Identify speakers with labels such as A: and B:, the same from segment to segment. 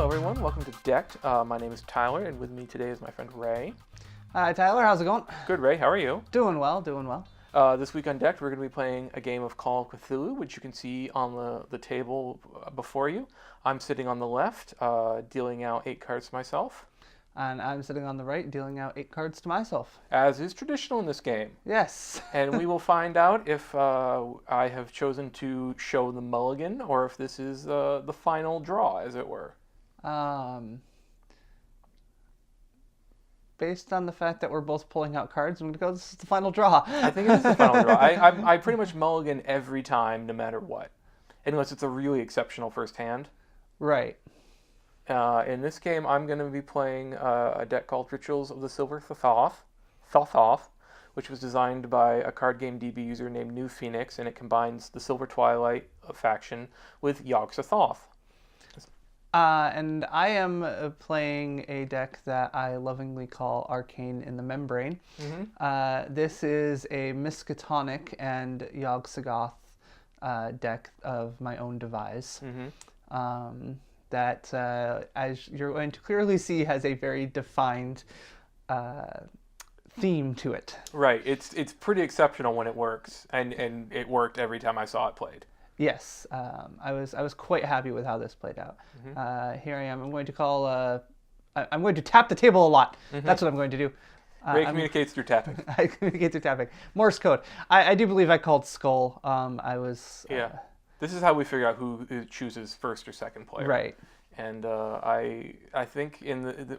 A: everyone, welcome to Decked. My name is Tyler, and with me today is my friend Ray.
B: Hi Tyler, how's it going?
A: Good, Ray, how are you?
B: Doing well, doing well.
A: This week on Decked, we're going to be playing a game of Call of Cthulhu, which you can see on the table before you. I'm sitting on the left, dealing out 8 cards to myself.
B: And I'm sitting on the right, dealing out 8 cards to myself.
A: As is traditional in this game.
B: Yes.
A: And we will find out if I have chosen to show the mulligan, or if this is the final draw, as it were.
B: Based on the fact that we're both pulling out cards, I'm going to go, this is the final draw.
A: I think it is the final draw. I pretty much mulligan every time, no matter what. Unless it's a really exceptional first hand.
B: Right.
A: In this game, I'm going to be playing a deck called Rituals of the Silver Yog-Sothoth, which was designed by a card game DB user named New Phoenix, and it combines the Silver Twilight faction with Yog-Sothoth.
B: And I am playing a deck that I lovingly call Arcane in the Membrane. Mm-hmm. This is a Miskatonic and Yog-Sothoth deck of my own devise. Mm-hmm. That, as you're going to clearly see, has a very defined theme to it.
A: Right. It's pretty exceptional when it works, and it worked every time I saw it played.
B: Yes, I was quite happy with how this played out. Mm-hmm. Here I am. I'm going to call. I'm going to tap the table a lot. Mm-hmm. That's what I'm going to do.
A: Ray communicates through tapping.
B: I communicate through tapping. Morse code. I do believe I called Skull. I was.
A: Yeah. This is how we figure out who chooses first or second player.
B: Right. And
A: I think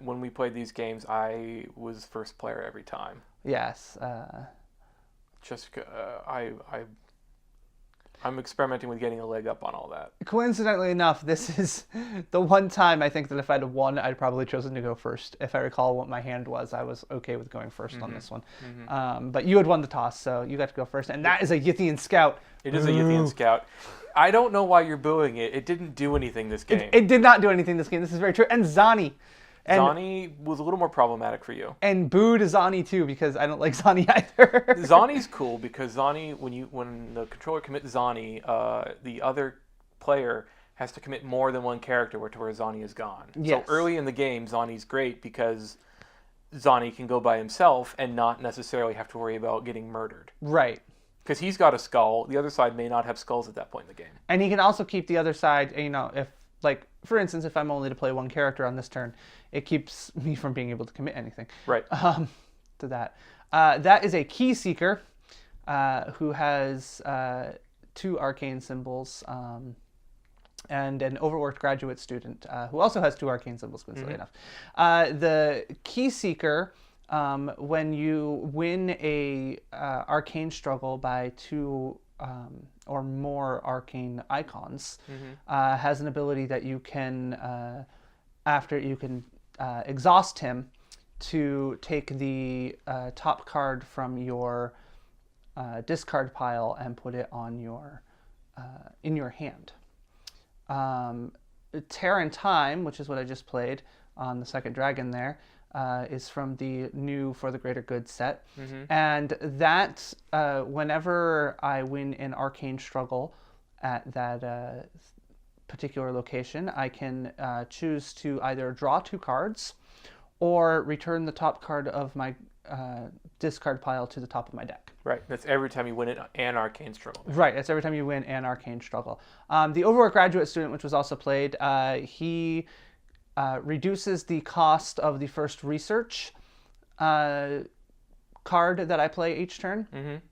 A: when we played these games, I was first player every time.
B: Yes.
A: I'm experimenting with getting a leg up on all that.
B: Coincidentally enough, this is the one time I think that if I'd have won, I'd probably chosen to go first. If I recall what my hand was, I was okay with going first on this one. Mm-hmm. But you had won the toss, so you got to go first. And that is a Yithian Scout.
A: It is a Yithian Scout. I don't know why you're booing it. It didn't do anything this game.
B: It did not do anything this game. This is very true. And Zani.
A: Zani was a little more problematic for you.
B: And booed Zani too, because I don't like Zani either.
A: Zani's cool because Zani, when the controller commits Zani, the other player has to commit more than one character to where Zani is gone. Yes. So early in the game, Zani's great because Zani can go by himself and not necessarily have to worry about getting murdered.
B: Right.
A: Because he's got a skull. The other side may not have skulls at that point in the game.
B: And he can also keep the other side, if, like, for instance, if I'm only to play one character on this turn, it keeps me from being able to commit anything.
A: Right.
B: To that. That is a Key Seeker who has 2 arcane symbols and an overworked graduate student who also has 2 arcane symbols, coincidentally enough. The Key Seeker, when you win a arcane struggle by 2 or more arcane icons, has an ability that you can, after you can exhaust him, to take the top card from your discard pile and put it on your in your hand. Terran Time, which is what I just played on the second dragon there, is from the new For the Greater Good set. And that, whenever I win an arcane struggle at that particular location, I can choose to either draw 2 cards or return the top card of my discard pile to the top of my deck.
A: Right. That's every time you win an arcane struggle.
B: Right. That's every time you win an arcane struggle. The Overworked Graduate Student, which was also played, he reduces the cost of the first research card that I play each turn.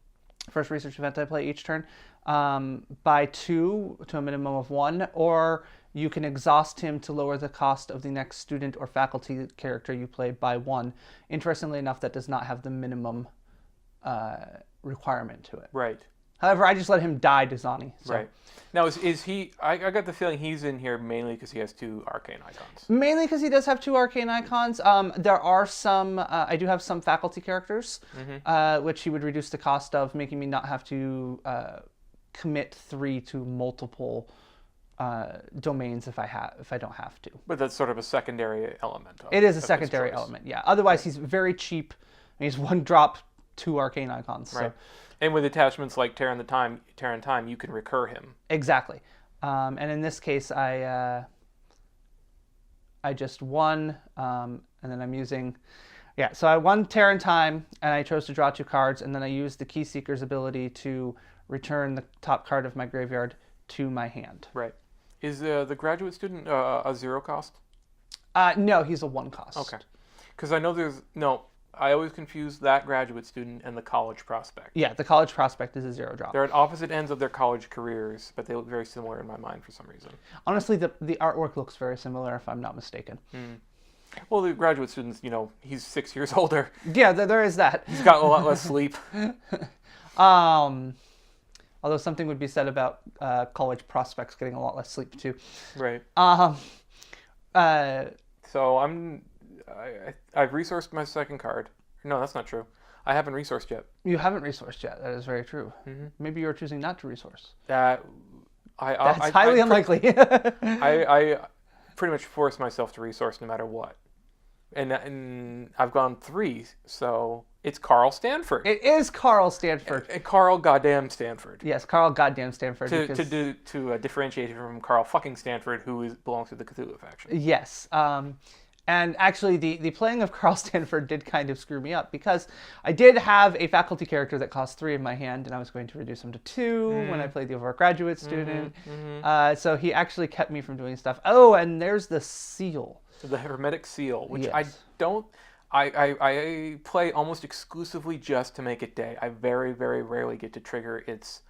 B: First research event I play each turn by 2 to a minimum of 1, or you can exhaust him to lower the cost of the next student or faculty character you play by 1. Interestingly enough, that does not have the minimum requirement to it.
A: Right.
B: However, I just let him die to Zani. So.
A: Right. Now, is he... I got the feeling he's in here mainly because he has 2 arcane icons.
B: Mainly because he does have 2 arcane icons. There are some... I do have some faculty characters, which he would reduce the cost of, making me not have to commit 3 to multiple domains if I don't have to.
A: But that's sort of a secondary element.
B: It is a secondary element, yeah. Otherwise, he's very cheap. He's 1 drop, 2 arcane icons.
A: Right.
B: So.
A: And with attachments like Terran Time, you can recur him.
B: Exactly. And in this case, I I just won, and then I'm using... Yeah, so I won Terror in Time, and I chose to draw 2 cards, and then I used the Keyseeker's ability to return the top card of my graveyard to my hand.
A: Right. Is the graduate student a 0 cost?
B: No, he's a 1 cost.
A: Okay. Because I know there's... No, I always confuse that graduate student and the college prospect.
B: Yeah, the college prospect is a 0 drop.
A: They're at opposite ends of their college careers, but they look very similar in my mind for some reason.
B: Honestly, the artwork looks very similar, if I'm not mistaken.
A: Well, the graduate student's, he's 6 years older.
B: Yeah, there is that.
A: He's got a lot less sleep.
B: Although something would be said about college prospects getting a lot less sleep too.
A: Right. So I've resourced my second card. No, that's not true. I haven't resourced yet.
B: You haven't resourced yet. That is very true. Maybe you're choosing not to resource.
A: That's
B: highly unlikely.
A: I pretty much force myself to resource no matter what. And I've gone 3, so it's Carl Stanford.
B: It is Carl Stanford.
A: Carl goddamn Stanford.
B: Yes, Carl goddamn Stanford.
A: To differentiate him from Carl fucking Stanford, who belongs to the Cthulhu faction.
B: Yes. And actually, the playing of Carl Stanford did kind of screw me up, because I did have a faculty character that cost 3 in my hand, and I was going to reduce him to 2 when I played the overworked graduate student. So he actually kept me from doing stuff. Oh, and there's the seal.
A: The Hermetic Seal, which
B: Yes.
A: I don't... I play almost exclusively just to make it day. I very, very rarely get to trigger its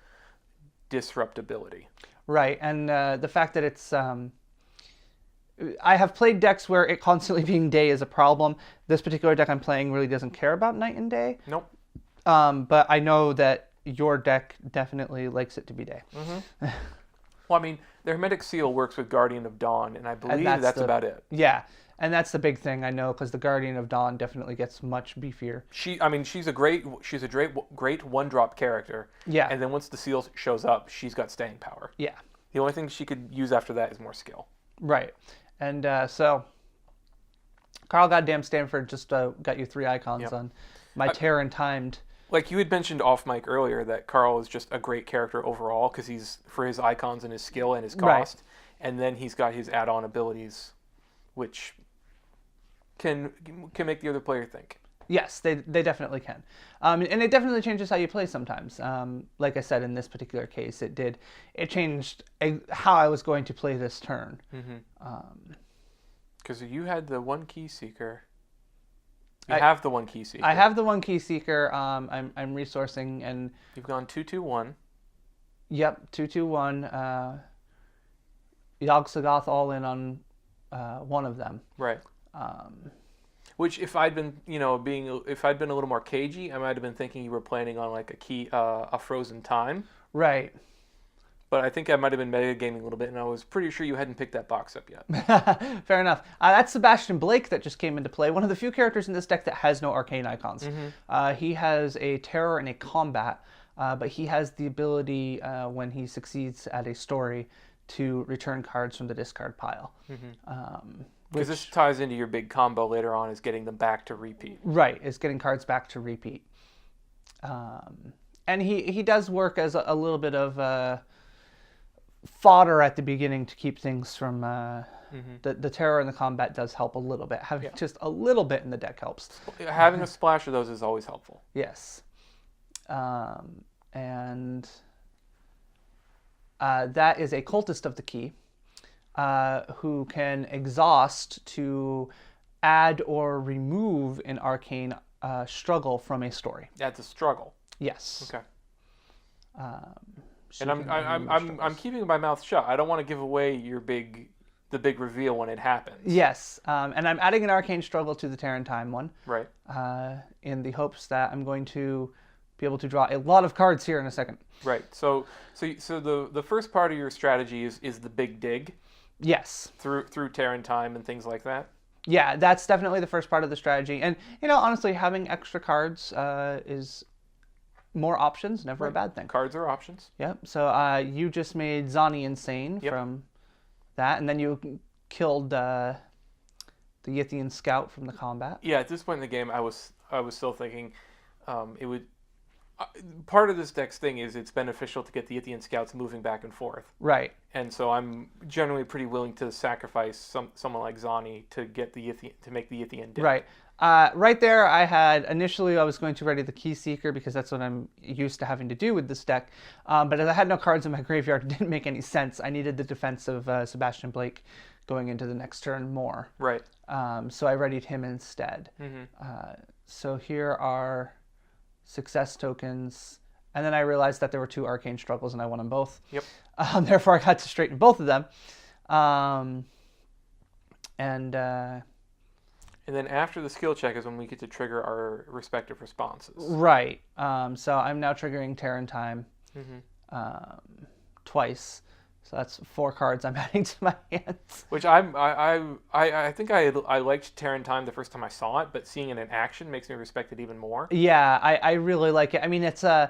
A: disruptability.
B: Right, and the fact that it's... I have played decks where it constantly being day is a problem. This particular deck I'm playing really doesn't care about night and day.
A: Nope.
B: But I know that your deck definitely likes it to be day.
A: Well, I mean, the Hermetic Seal works with Guardian of Dawn, and I believe that's about it.
B: Yeah, and that's the big thing, I know, because the Guardian of Dawn definitely gets much beefier.
A: She's a great 1-drop character.
B: Yeah.
A: And then once the seal shows up, she's got staying power.
B: Yeah.
A: The only thing she could use after that is more skill.
B: Right. And so, Carl goddamn Stanford just got you 3 icons on my Terror and Timed.
A: Like you had mentioned off mic earlier that Carl is just a great character overall because he's for his icons and his skill and his cost, and then he's got his add-on abilities, which can make the other player think.
B: Yes, they definitely can, and it definitely changes how you play sometimes. Like I said, in this particular case, it changed how I was going to play this turn.
A: Because you had the 1 key seeker. I have the 1 key seeker.
B: I have the 1 key seeker. I'm resourcing, and
A: you've gone 2-2-1.
B: Yep, 2-2-1. Yog-Sothoth all in on one of them.
A: Right. Which, if I'd been, if I'd been a little more cagey, I might have been thinking you were planning on like a frozen time.
B: Right.
A: But I think I might have been metagaming a little bit, and I was pretty sure you hadn't picked that box up yet.
B: Fair enough. That's Sebastian Blake that just came into play. One of the few characters in this deck that has no arcane icons. He has a terror and a combat, but he has the ability, when he succeeds at a story, to return cards from the discard pile.
A: Because this ties into your big combo later on, is getting them back to repeat.
B: Right, is getting cards back to repeat. And he does work as a little bit of fodder at the beginning to keep things from... the terror and the combat does help a little bit. Having just a little bit in the deck helps.
A: Having a splash of those is always helpful.
B: Yes. And that is a cultist of the key, who can exhaust to add or remove an arcane struggle from a story.
A: That's a struggle.
B: Yes.
A: Okay. And I'm keeping my mouth shut. I don't want to give away the big reveal when it happens.
B: Yes. And I'm adding an arcane struggle to the Terran Time one.
A: Right.
B: In the hopes that I'm going to be able to draw a lot of cards here in a second.
A: Right. So the first part of your strategy is the big dig.
B: Yes.
A: Through Terran Time and things like that.
B: Yeah, that's definitely the first part of the strategy. And honestly, having extra cards is more options, never a bad thing.
A: Cards are options.
B: Yep. So you just made Zani insane from that, and then you killed the Yithian scout from the combat.
A: Yeah, at this point in the game, I was still thinking it would part of this deck's thing is it's beneficial to get the Yithian scouts moving back and forth.
B: Right.
A: And so I'm generally pretty willing to sacrifice someone like Zani to get the Yithian, to make the Yithian deck.
B: Right. Right there, initially I was going to ready the Key Seeker because that's what I'm used to having to do with this deck. But as I had no cards in my graveyard, it didn't make any sense. I needed the defense of Sebastian Blake going into the next turn more.
A: Right.
B: So I readied him instead. So here are success tokens. And then I realized that there were 2 arcane struggles and I won them both.
A: Yep.
B: Therefore, I got to straighten both of them. And
A: then after the skill check is when we get to trigger our respective responses.
B: Right. So I'm now triggering Terran Time twice. So that's 4 cards I'm adding to my hands.
A: Which I think I liked Terran Time the first time I saw it, but seeing it in action makes me respect it even more.
B: Yeah, I really like it. I mean, it's a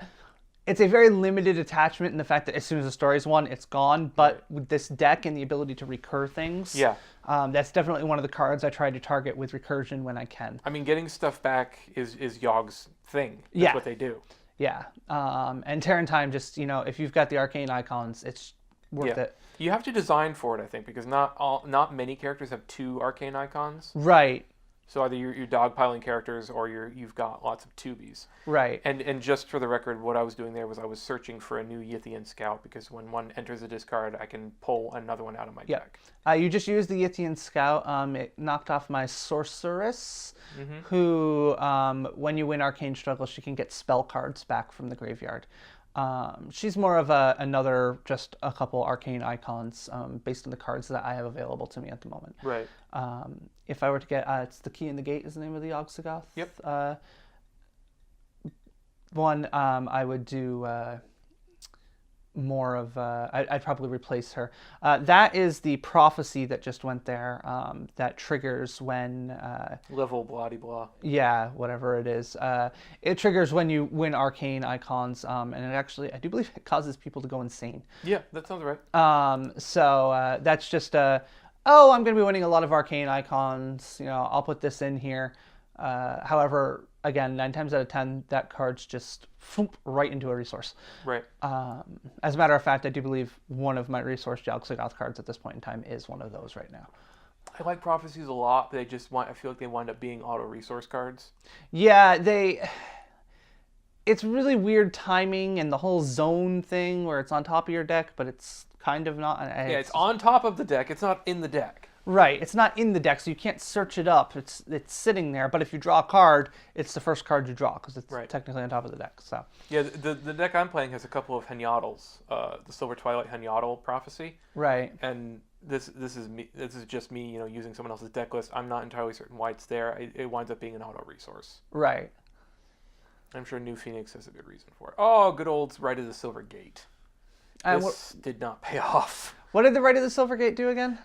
B: very limited attachment in the fact that as soon as the story's won, it's gone. But with this deck and the ability to recur things, that's definitely one of the cards I try to target with recursion when I can.
A: I mean, getting stuff back is Yog's thing. That's what they do.
B: Yeah. And Terran Time, just, if you've got the arcane icons, it's worth it.
A: You have to design for it, I think, because not many characters have 2 arcane icons.
B: Right.
A: So either you're dogpiling characters or you've got lots of tubies.
B: Right.
A: And just for the record, what I was doing there was I was searching for a new Yithian scout because when one enters a discard, I can pull another one out of my deck.
B: You just used the Yithian scout. It knocked off my sorceress, who, when you win Arcane Struggle, she can get spell cards back from the graveyard. She's more of another, just a couple arcane icons based on the cards that I have available to me at the moment.
A: Right.
B: If I were to get, it's the Key in the Gate is the name of the Yog-Sothoth.
A: Yep.
B: One, I would do more of, I'd probably replace her. That is the prophecy that just went there that triggers when...
A: level blah-de-blah.
B: Yeah, whatever it is. It triggers when you win arcane icons, and it actually, I do believe it causes people to go insane.
A: Yeah, that sounds right.
B: So that's just I'm going to be winning a lot of arcane icons. I'll put this in here. However, again, 9 times out of 10, that card's just right into a resource.
A: Right.
B: As a matter of fact, I do believe one of my resource Yog-Sothoth cards at this point in time is one of those right now.
A: I like prophecies a lot, but I feel like they wind up being auto resource cards.
B: Yeah, it's really weird timing and the whole zone thing where it's on top of your deck, but it's kind of not.
A: It's on top of the deck. It's not in the deck.
B: Right. It's not in the deck, so you can't search it up. It's sitting there, but if you draw a card, it's the first card you draw because it's technically on top of the deck. So
A: yeah, the deck I'm playing has a couple of Henyotls, the Silver Twilight Henyotl prophecy.
B: Right.
A: And this is me. This is just me, using someone else's deck list. I'm not entirely certain why it's there. It winds up being an auto resource.
B: Right.
A: I'm sure New Phoenix has a good reason for it. Oh, good old Rite of the Silver Gate. This did not pay off.
B: What did the Rite of the Silver Gate do again?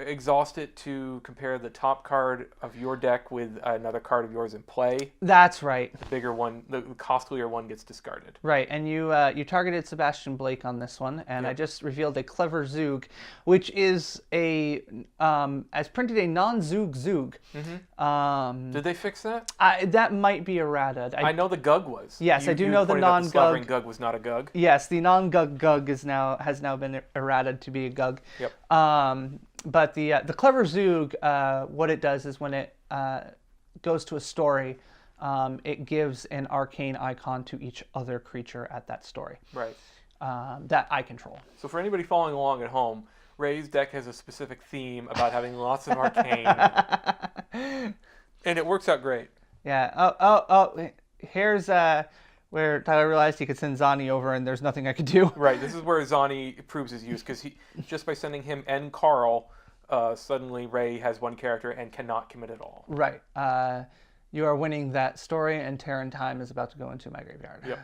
A: Exhaust it to compare the top card of your deck with another card of yours in play.
B: That's right.
A: The bigger one, the costlier one gets discarded.
B: Right, and you targeted Sebastian Blake on this one, and I just revealed a Clever Zoog, which is as printed a non-Zoog Zoog.
A: Mm-hmm. Did they fix that?
B: That might be errata.
A: I know the Gug was.
B: Yes, I do know the non-Gug.
A: The Slavering Gug was not a Gug.
B: Yes, the non-Gug Gug has now been errated to be a Gug.
A: Yep.
B: But the Clever Zoog, what it does is when it goes to a story, it gives an arcane icon to each other creature at that story.
A: Right.
B: That I control.
A: So for anybody following along at home, Ray's deck has a specific theme about having lots of arcane. And it works out great.
B: Yeah. Oh. Here's where Tyler realized he could send Zani over and there's nothing I could do.
A: Right. This is where Zani proves his use because just by sending him and Carl, suddenly Ray has one character and cannot commit at all.
B: Right. You are winning that story, and Terran Time is about to go into my graveyard.
A: Yep.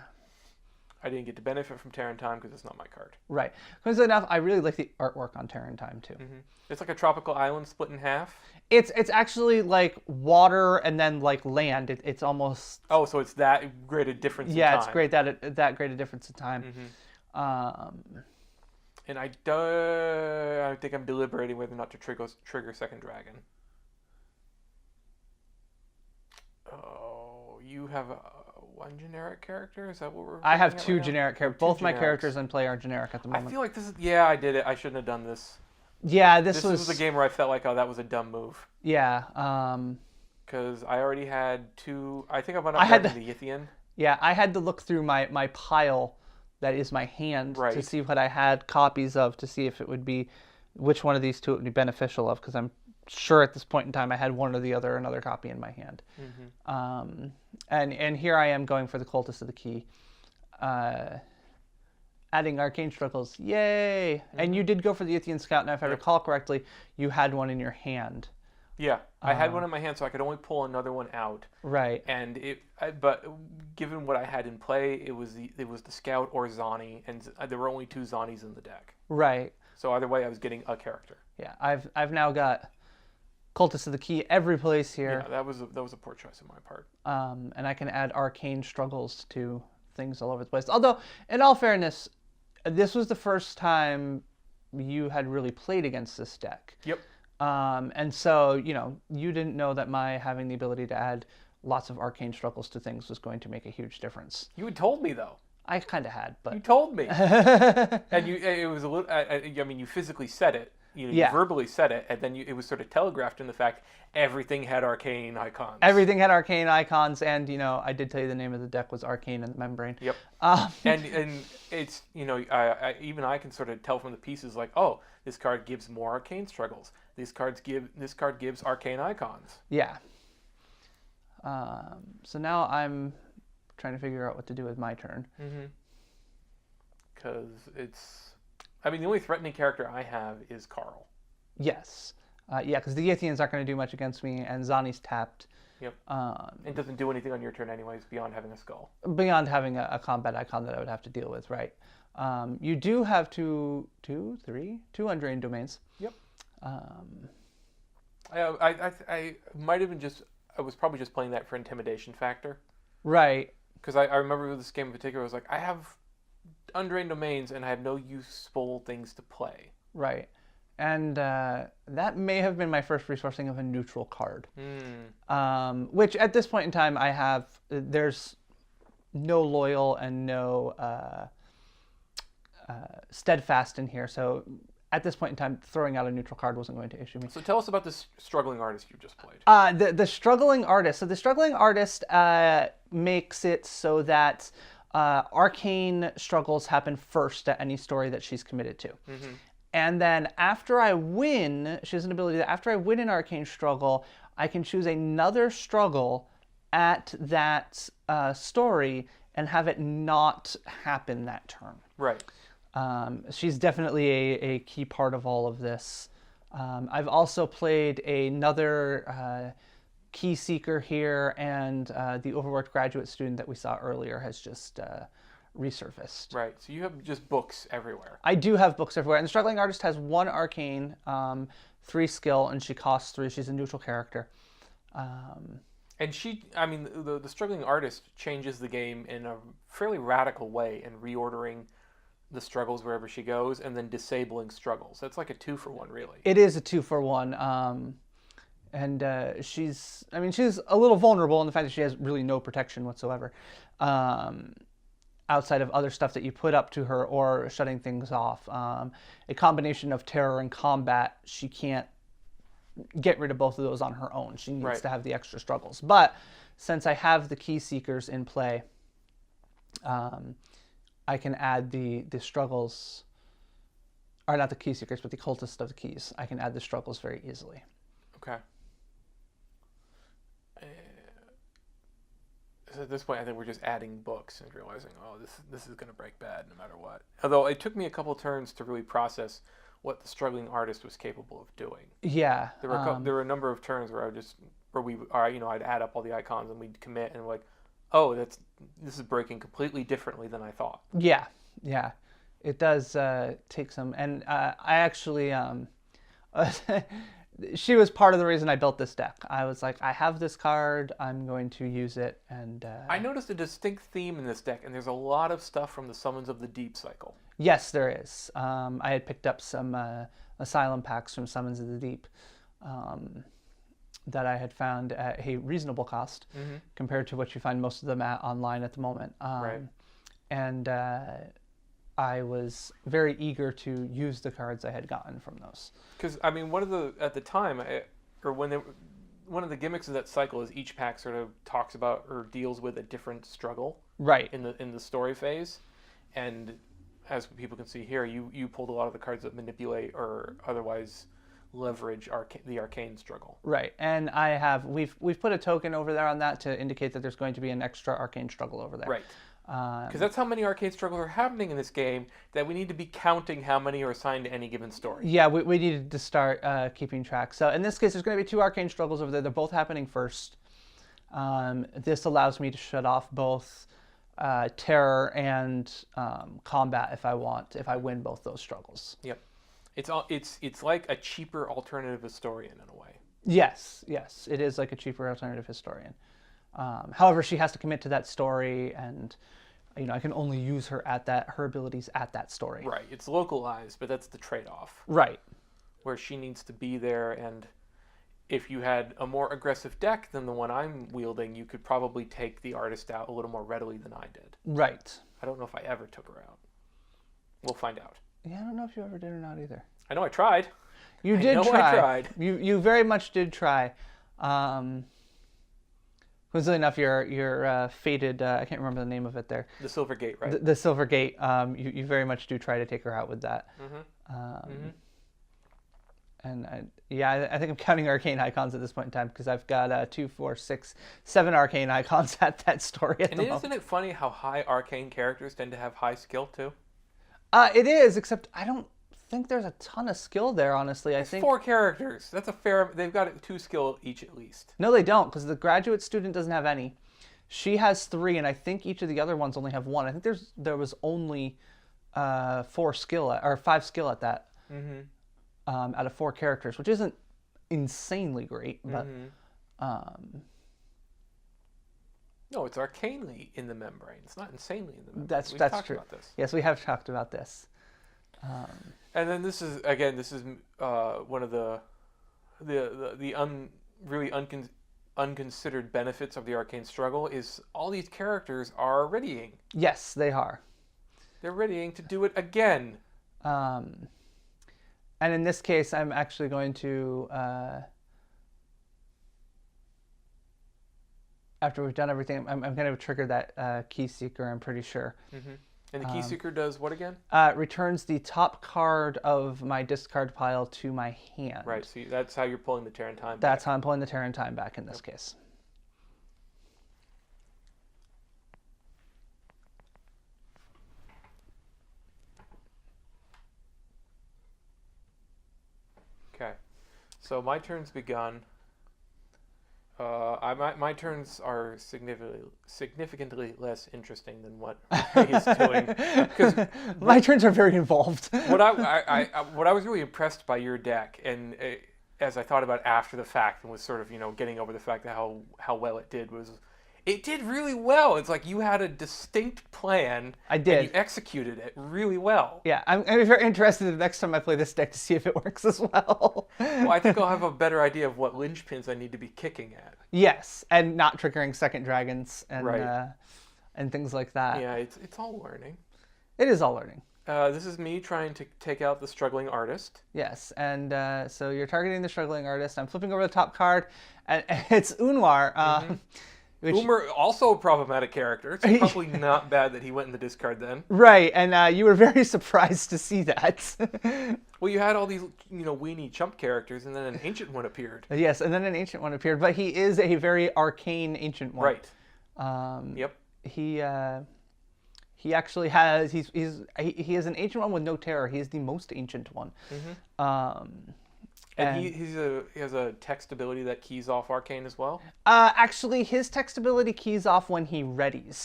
A: I didn't get to benefit from Terran Time because it's not my card.
B: Right. Coincidentally enough, I really like the artwork on Terran Time too.
A: Mm-hmm. It's like a tropical island split in half.
B: It's actually like water and then like land. It's almost.
A: Oh, so it's that great a difference in time.
B: Yeah, it's great that great a difference in time.
A: Mm-hmm. And I think I'm deliberating whether or not to trigger Second Dragon. Oh, you have one generic character? Is that what we're?
B: I have
A: looking at
B: two
A: right now?
B: generic
A: Oh,
B: characters.
A: two
B: Both my
A: generics.
B: characters in play are generic at the
A: I
B: moment.
A: feel like this is. Yeah, I did it. I shouldn't have done this.
B: Yeah,
A: This was a game where I felt like, oh, that was a dumb move.
B: Yeah.
A: Because I already had two. I think I went up to the Yithian.
B: Yeah, I had to look through my pile that is my hand
A: Right.
B: to see what I had copies of, to see if it would be, which one of these two it would be beneficial of, because I'm sure at this point in time I had one or the other, another copy in my hand.
A: Mm-hmm.
B: And here I am going for the Cultist of the Key. Adding Arcane Struggles, yay! Mm-hmm. And you did go for the Yithian Scout, now if I recall correctly, you had one in your hand.
A: Yeah, I had one in my hand, so I could only pull another one out.
B: Right.
A: And but given what I had in play, it was the Scout or Zani, and there were only two Zanis in the deck.
B: Right.
A: So either way, I was getting a character.
B: Yeah, I've now got Cultist of the Key every place here.
A: Yeah, that was a poor choice on my part.
B: And I can add Arcane Struggles to things all over the place. Although, in all fairness, this was the first time you had really played against this deck.
A: Yep.
B: And so, you didn't know that my having the ability to add lots of Arcane Struggles to things was going to make a huge difference.
A: You had told me, though.
B: I kind of had, but...
A: You told me. And it was a little... I mean, you physically said it. You verbally said it, and then it was sort of telegraphed in the fact everything had arcane icons.
B: Everything had arcane icons, and I did tell you the name of the deck was Arcane and the Membrane.
A: Yep. And it's even I can sort of tell from the pieces like, oh, this card gives more arcane struggles. This card gives arcane icons.
B: Yeah. So now I'm trying to figure out what to do with my turn.
A: Because the only threatening character I have is Carl.
B: Yes. Because the Yithians aren't going to do much against me, and Zani's tapped.
A: Yep. It doesn't do anything on your turn anyways, beyond having a skull.
B: Beyond having a combat icon that I would have to deal with, right. You do have two Undrained Domains.
A: Yep. I might have been I was probably just playing that for intimidation factor.
B: Right.
A: Because I remember with this game in particular, I was like, I have Undrained Domains and I have no useful things to play.
B: Right. And that may have been my first resourcing of a neutral card. Which at this point in time there's no loyal and no steadfast in here. So at this point in time, throwing out a neutral card wasn't going to issue me.
A: So tell us about this struggling artist you just played.
B: The struggling artist. So the struggling artist makes it so that arcane struggles happen first at any story that she's committed to. And then after I win, she has an ability that after I win an arcane struggle, I can choose another struggle at that story and have it not happen that turn.
A: Right.
B: She's definitely a key part of all of this. I've also played another key seeker here, and the overworked graduate student that we saw earlier has just resurfaced.
A: Right, so you have just books everywhere.
B: I do have books everywhere, and the struggling artist has 1 arcane, 3 skill, and she costs 3. She's a neutral character.
A: And the struggling artist changes the game in a fairly radical way in reordering the struggles wherever she goes, and then disabling struggles. That's like a 2-for-1, really.
B: It is a 2-for-1. And she's a little vulnerable in the fact that she has really no protection whatsoever, outside of other stuff that you put up to her or shutting things off. A combination of terror and combat, she can't get rid of both of those on her own. She needs to have the extra struggles. But since I have the key seekers in play, I can add the struggles, or not the key seekers, but the cultist of the keys. I can add the struggles very easily.
A: Okay. So at this point, I think we're just adding books and realizing, oh, this is going to break bad no matter what. Although it took me a couple turns to really process what the struggling artist was capable of doing.
B: Yeah.
A: There were a number of turns where I'd add up all the icons and we'd commit and like, oh, this is breaking completely differently than I thought.
B: Yeah. It does take some, and I actually she was part of the reason I built this deck. I was like, I have this card, I'm going to use it, and...
A: I noticed a distinct theme in this deck, and there's a lot of stuff from the Summons of the Deep cycle.
B: Yes, there is. I had picked up some Asylum packs from Summons of the Deep. that I had found at a reasonable cost compared to what you find most of them at online at the moment.
A: Right.
B: And I was very eager to use the cards I had gotten from those.
A: Because I mean, at the time, one of the gimmicks of that cycle is each pack sort of talks about or deals with a different struggle.
B: Right.
A: In the story phase, and as people can see here, you pulled a lot of the cards that manipulate or otherwise leverage the arcane struggle.
B: Right, and we've put a token over there on that to indicate that there's going to be an extra arcane struggle over there.
A: Right. Because that's how many arcane struggles are happening in this game, that we need to be counting how many are assigned to any given story.
B: Yeah, we needed to start keeping track. So in this case, there's going to be 2 arcane struggles over there. They're both happening first. This allows me to shut off both terror and combat if I win both those struggles.
A: Yep. It's like a cheaper alternative historian in a way.
B: Yes, it is like a cheaper alternative historian. However, she has to commit to that story, and I can only use her abilities at that story.
A: Right. It's localized, but that's the trade-off.
B: Right.
A: Where she needs to be there, and if you had a more aggressive deck than the one I'm wielding, you could probably take the artist out a little more readily than I did.
B: Right.
A: I don't know if I ever took her out. We'll find out.
B: Yeah, I don't know if you ever did or not either.
A: I know I tried.
B: You did try.
A: I tried.
B: You very much did try. Coincidentally enough, your fated, I can't remember the name of it there.
A: The Silver Gate, right?
B: The Silver Gate, you very much do try to take her out with that. And I think I'm counting arcane icons at this point in time, because I've got 2, 4, 6, 7 arcane icons at that story at the moment.
A: And isn't it funny how high arcane characters tend to have high skill too?
B: It is, except I don't think there's a ton of skill there, honestly. I think
A: 4 characters. That's a fair... They've got 2 skill each at least.
B: No, they don't, because the graduate student doesn't have any. She has 3, and I think each of the other ones only have 1. I think there was only 4 skill or 5 skill at that out of 4 characters, which isn't insanely great, but
A: no, it's arcanely in the membrane. It's not insanely in the membrane.
B: That's true. About this. Yes, we have talked about this.
A: And then this is one of the really unconsidered benefits of the arcane struggle is all these characters are readying.
B: Yes, they are.
A: They're readying to do it again.
B: And in this case, I'm actually going to, after we've done everything, I'm going to trigger that key seeker, I'm pretty sure.
A: And the key seeker does what again?
B: Returns the top card of my discard pile to my hand.
A: Right, so that's how you're pulling the Terran time back.
B: That's how I'm pulling the Terran time back in this case.
A: Okay, so my turn's begun. My turns are significantly less interesting than what he's doing. Because
B: my turns are very involved.
A: What I was really impressed by your deck, and as I thought about it after the fact, and was sort of getting over the fact that how well it did was. It did really well. It's like you had a distinct plan.
B: I did.
A: And you executed it really well.
B: Yeah, I'm very interested the next time I play this deck to see if it works as well.
A: Well, I think I'll have a better idea of what linchpins I need to be kicking at.
B: Yes, and not triggering second dragons and
A: right.
B: And things like that.
A: Yeah, it's all learning.
B: It is all learning.
A: This is me trying to take out the struggling artist.
B: Yes, and so you're targeting the struggling artist. I'm flipping over the top card, and it's Unwar.
A: Umar, also a problematic character. It's probably not bad that he went in the discard then.
B: Right, and you were very surprised to see that.
A: Well, you had all these, weenie chump characters, and then an ancient one appeared.
B: Yes, and then an ancient one appeared, but he is a very arcane ancient one.
A: Right. Yep.
B: He actually has he is an ancient one with no terror. He is the most ancient one.
A: And he has a text ability that keys off Arcane as well?
B: Actually, his text ability keys off when he readies.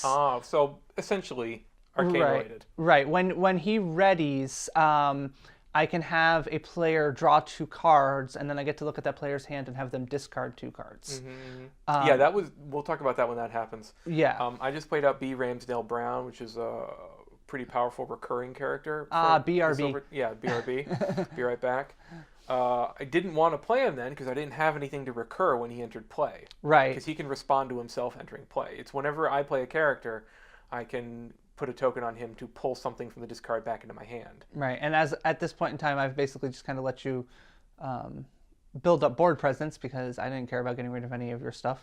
A: So essentially Arcane related.
B: Right. When he readies, I can have a player draw 2 cards, and then I get to look at that player's hand and have them discard 2 cards.
A: We'll talk about that when that happens.
B: Yeah.
A: I just played out B. Ramsdale Brown, which is a pretty powerful recurring character.
B: BRB.
A: Yeah, BRB. Be right back. I didn't want to play him then because I didn't have anything to recur when he entered play.
B: Right.
A: Because he can respond to himself entering play. It's whenever I play a character, I can put a token on him to pull something from the discard back into my hand.
B: Right. And at this point in time, I've basically just kind of let you build up board presence because I didn't care about getting rid of any of your stuff.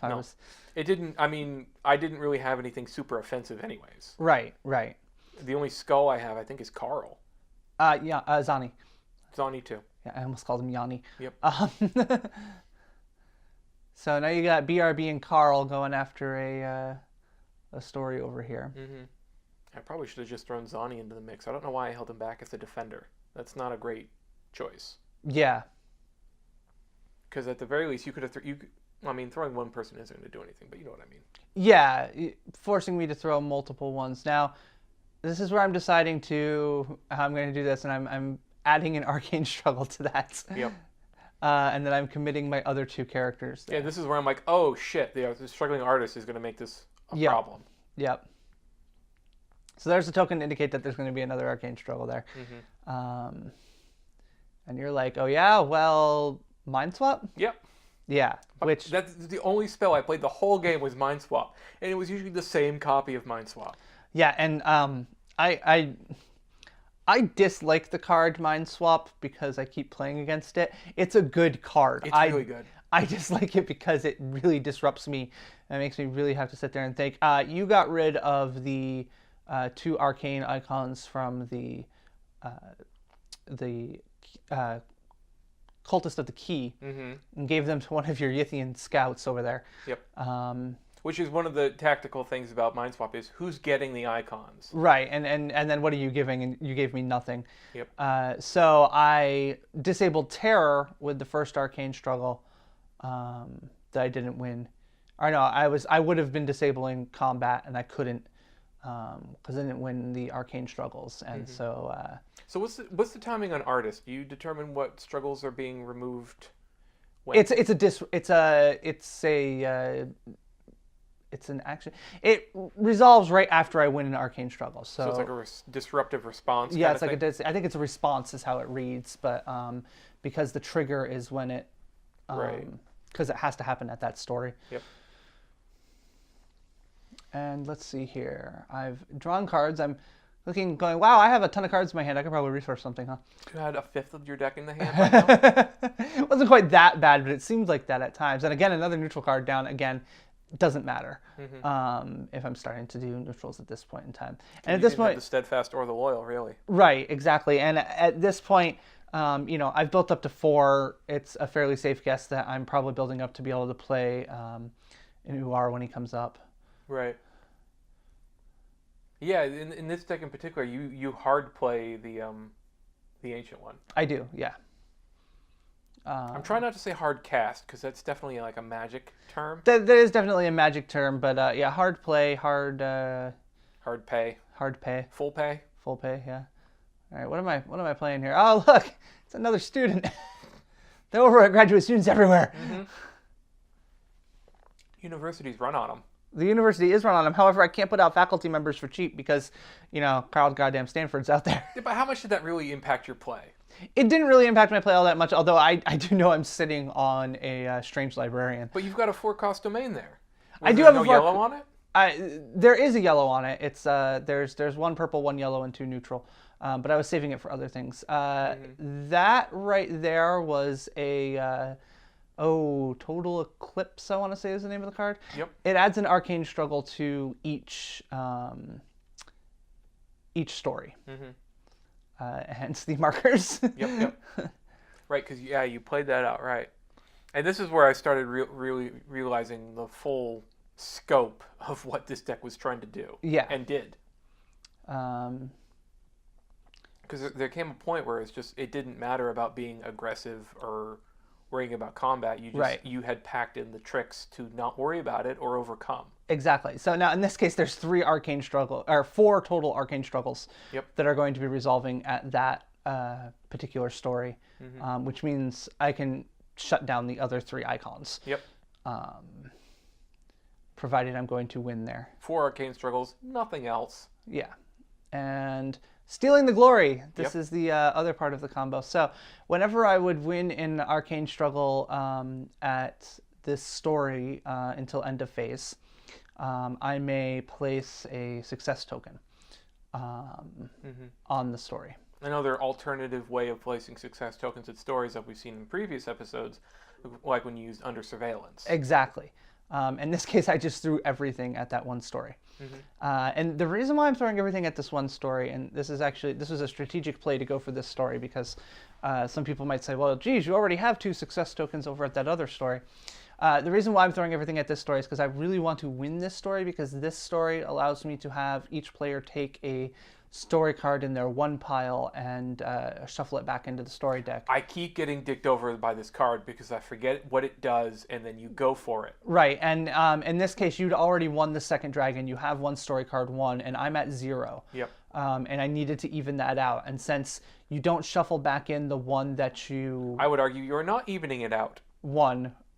A: It didn't. I mean, I didn't really have anything super offensive, anyways.
B: Right. Right.
A: The only skull I have, I think, is Carl.
B: Zani.
A: Zani too.
B: Yeah, I almost called him Yanni.
A: Yep.
B: So now you got BRB and Carl going after a story over here.
A: Mm-hmm. I probably should have just thrown Zani into the mix. I don't know why I held him back as a defender. That's not a great choice.
B: Yeah.
A: Because at the very least, you could have... throwing one person isn't going to do anything, but you know what I mean.
B: Yeah, forcing me to throw multiple ones. Now, this is where I'm deciding how I'm going to do this, and I'm adding an Arcane Struggle to that.
A: Yep.
B: And then I'm committing my other two characters there.
A: Yeah, this is where I'm like, oh shit, the struggling artist is going to make this a problem.
B: Yep. So there's a token to indicate that there's going to be another Arcane Struggle there.
A: Mm-hmm.
B: And you're like, oh yeah, well, Mind Swap?
A: Yep.
B: Yeah, which...
A: That's the only spell I played the whole game was Mind Swap. And it was usually the same copy of Mind Swap.
B: Yeah, and I dislike the card Mind Swap because I keep playing against it. It's a good card.
A: It's really good.
B: I dislike it because it really disrupts me and makes me really have to sit there and think. You got rid of the two arcane icons from the Cultist of the Key and gave them to one of your Yithian scouts over there.
A: Yep. Which is one of the tactical things about Mind Swap is who's getting the icons.
B: Right, and then what are you giving? And you gave me nothing.
A: Yep.
B: So I disabled Terror with the first Arcane Struggle that I didn't win. Or no, I would have been disabling combat and I couldn't because I didn't win the Arcane Struggles, and so.
A: So what's the timing on Artist? Do you determine what struggles are being removed? When? It's an action. It resolves right after I win an Arcane Struggle. So it's like a disruptive response.
B: Yeah, it's like I think it's a response is how it reads, but because the trigger is when it,
A: right?
B: Because it has to happen at that story.
A: Yep. And
B: let's see here. I've drawn cards. I'm looking, going, wow, I have a ton of cards in my hand. I could probably resource something, huh?
A: You had a fifth of your deck in the hand right now?
B: It wasn't quite that bad, but it seemed like that at times. And again, another neutral card down. Again, doesn't matter if I'm starting to do neutrals at this point in time. And at this point,
A: the Steadfast or the Loyal, really.
B: Right, exactly. And at this point, I've built up to 4. It's a fairly safe guess that I'm probably building up to be able to play in UR when he comes up.
A: Right. Yeah, in this deck in particular, you hard play the Ancient one.
B: I do, yeah.
A: I'm trying not to say hard cast because that's definitely like a magic term.
B: That is definitely a magic term, but yeah, hard play, hard
A: pay, full pay,
B: yeah. All right, what am I playing here? Oh, look, it's another student. They're over at graduate students everywhere.
A: Universities run on them.
B: The university is run on them. However, I can't put out faculty members for cheap because, Carl goddamn Stanford's out there.
A: Yeah, but how much did that really impact your play?
B: It didn't really impact my play all that much, although I do know I'm sitting on a strange librarian.
A: But you've got a 4-cost domain there.
B: I do have
A: yellow on it?
B: There is a yellow on it. It's there's 1 purple, 1 yellow, and 2 neutral. But I was saving it for other things. That right there was a Total Eclipse, I want to say is the name of the card.
A: Yep.
B: It adds an Arcane Struggle to each story. Hence the markers.
A: Yep. Right, because you played that out right. And this is where I started really realizing the full scope of what this deck was trying to do.
B: Yeah.
A: And did. Because there came a point where it didn't matter about being aggressive or worrying about combat. You had packed in the tricks to not worry about it or overcome.
B: Exactly. So now in this case, there's 4 total Arcane Struggles that are going to be resolving at that particular story, which means I can shut down the other 3 icons.
A: Yep.
B: Provided I'm going to win there.
A: 4 Arcane Struggles, nothing else.
B: Yeah. and Stealing the Glory. This is the other part of the combo. So whenever I would win in Arcane Struggle at this story until end of phase, I may place a success token on the story.
A: Another alternative way of placing success tokens at stories that we've seen in previous episodes, like when you used Under Surveillance.
B: Exactly. In this case, I just threw everything at that one story. And the reason why I'm throwing everything at this one story, and this was a strategic play to go for this story, because some people might say, well, geez, you already have 2 success tokens over at that other story. The reason why I'm throwing everything at this story is because I really want to win this story, because this story allows me to have each player take a story card in their one pile and shuffle it back into the story deck.
A: I keep getting dicked over by this card because I forget what it does, and then you go for it.
B: Right, and in this case, you'd already won the second dragon. You have 1 story card won, and I'm at 0.
A: Yep.
B: And I needed to even that out. And since you don't shuffle back in the one that you...
A: I would argue you're not evening it out.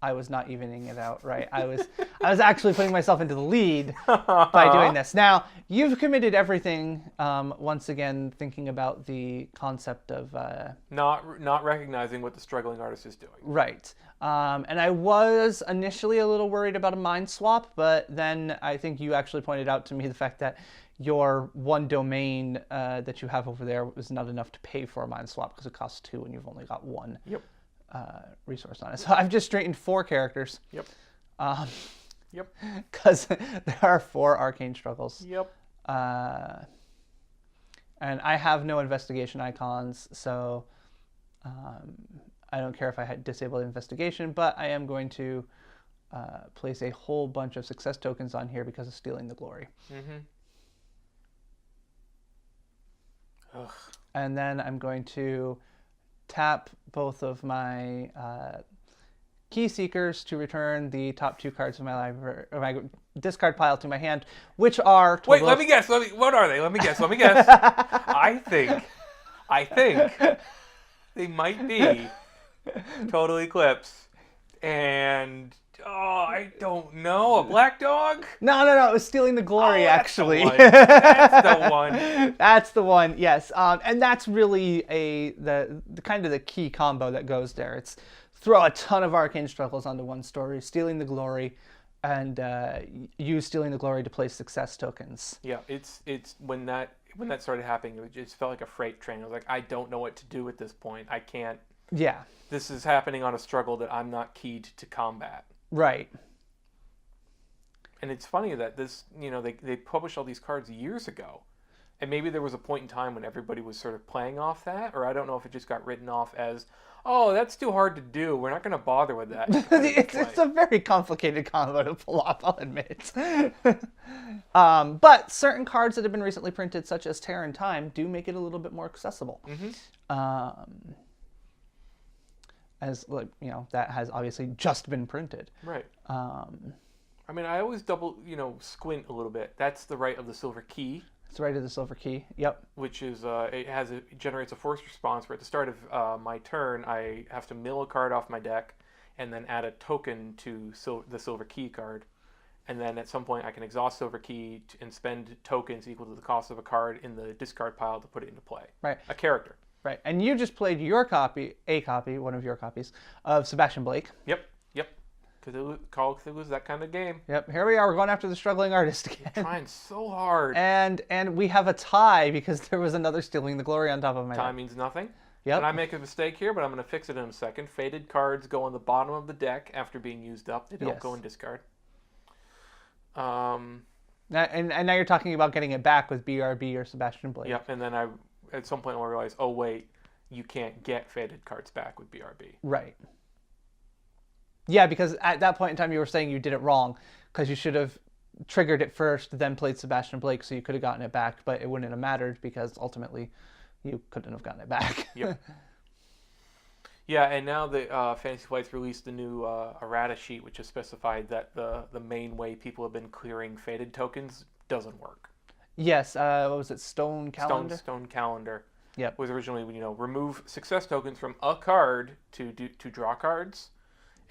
B: I was not evening it out, right? I was actually putting myself into the lead by doing this. Now, you've committed everything, once again, thinking about the concept of...
A: Not recognizing what the struggling artist is doing.
B: Right. And I was initially a little worried about a mind swap, but then I think you actually pointed out to me the fact that your 1 domain that you have over there was not enough to pay for a mind swap, because it costs 2 and you've only got 1.
A: Yep.
B: Resource on it. So I've just straightened 4 characters.
A: Yep. Yep.
B: Because there are 4 arcane struggles.
A: Yep.
B: And I have no investigation icons, so I don't care if I had disabled investigation, but I am going to place a whole bunch of success tokens on here because of Stealing the Glory.
A: Ugh.
B: And then I'm going to tap both of my key seekers to return the top 2 cards of my library, or my discard pile to my hand, which are...
A: Wait, let me guess. What are they? Let me guess. I think they might be Total Eclipse and... Oh, I don't know. A black dog?
B: No. It was Stealing the Glory, actually.
A: That's the one.
B: That's the one, yes. And that's really the kind of the key combo that goes there. It's throw a ton of arcane struggles onto one story, Stealing the Glory, and use Stealing the Glory to place success tokens.
A: Yeah, it's when that started happening, it just felt like a freight train. I was like, I don't know what to do at this point. I can't.
B: Yeah.
A: This is happening on a struggle that I'm not keyed to combat.
B: Right.
A: And it's funny that this, they published all these cards years ago. And maybe there was a point in time when everybody was sort of playing off that, or I don't know if it just got written off as, oh, that's too hard to do. We're not going to bother with that.
B: It's a very complicated combo to pull off, I'll admit. But certain cards that have been recently printed, such as Terror and Time, do make it a little bit more accessible. As that has obviously just been printed.
A: Right. I mean, I always double, squint a little bit. That's the right of the Silver Key.
B: It's the right of the Silver Key. Yep.
A: Which is it generates a forced response where at the start of my turn I have to mill a card off my deck and then add a token to the Silver Key card, and then at some point I can exhaust Silver Key and spend tokens equal to the cost of a card in the discard pile to put it into play.
B: Right.
A: A character.
B: Right, and you just played one of your copies of Sebastian Blake.
A: Yep. Call of Cthulhu is that kind of game.
B: Yep, here we are. We're going after the struggling artist again.
A: You're trying so hard.
B: And we have a tie because there was another Stealing the Glory on top of my
A: Tie
B: deck.
A: means nothing.
B: Yep.
A: And I make a mistake here, but I'm going to fix it in a second. Faded cards go on the bottom of the deck after being used up. They don't go in discard.
B: And now you're talking about getting it back with BRB or Sebastian Blake.
A: Yep, and then at some point I realized, oh wait, you can't get faded cards back with BRB.
B: Right. Yeah, because at that point in time you were saying you did it wrong because you should have triggered it first, then played Sebastian Blake, so you could have gotten it back, but it wouldn't have mattered because ultimately you couldn't have gotten it back.
A: Yep. Yeah, and now the Fantasy Flight's released the new errata sheet, which has specified that the main way people have been clearing faded tokens doesn't work.
B: Yes, what was it, Stone Calendar?
A: Stone Calendar.
B: Yep.
A: Was originally, remove success tokens from a card to draw cards.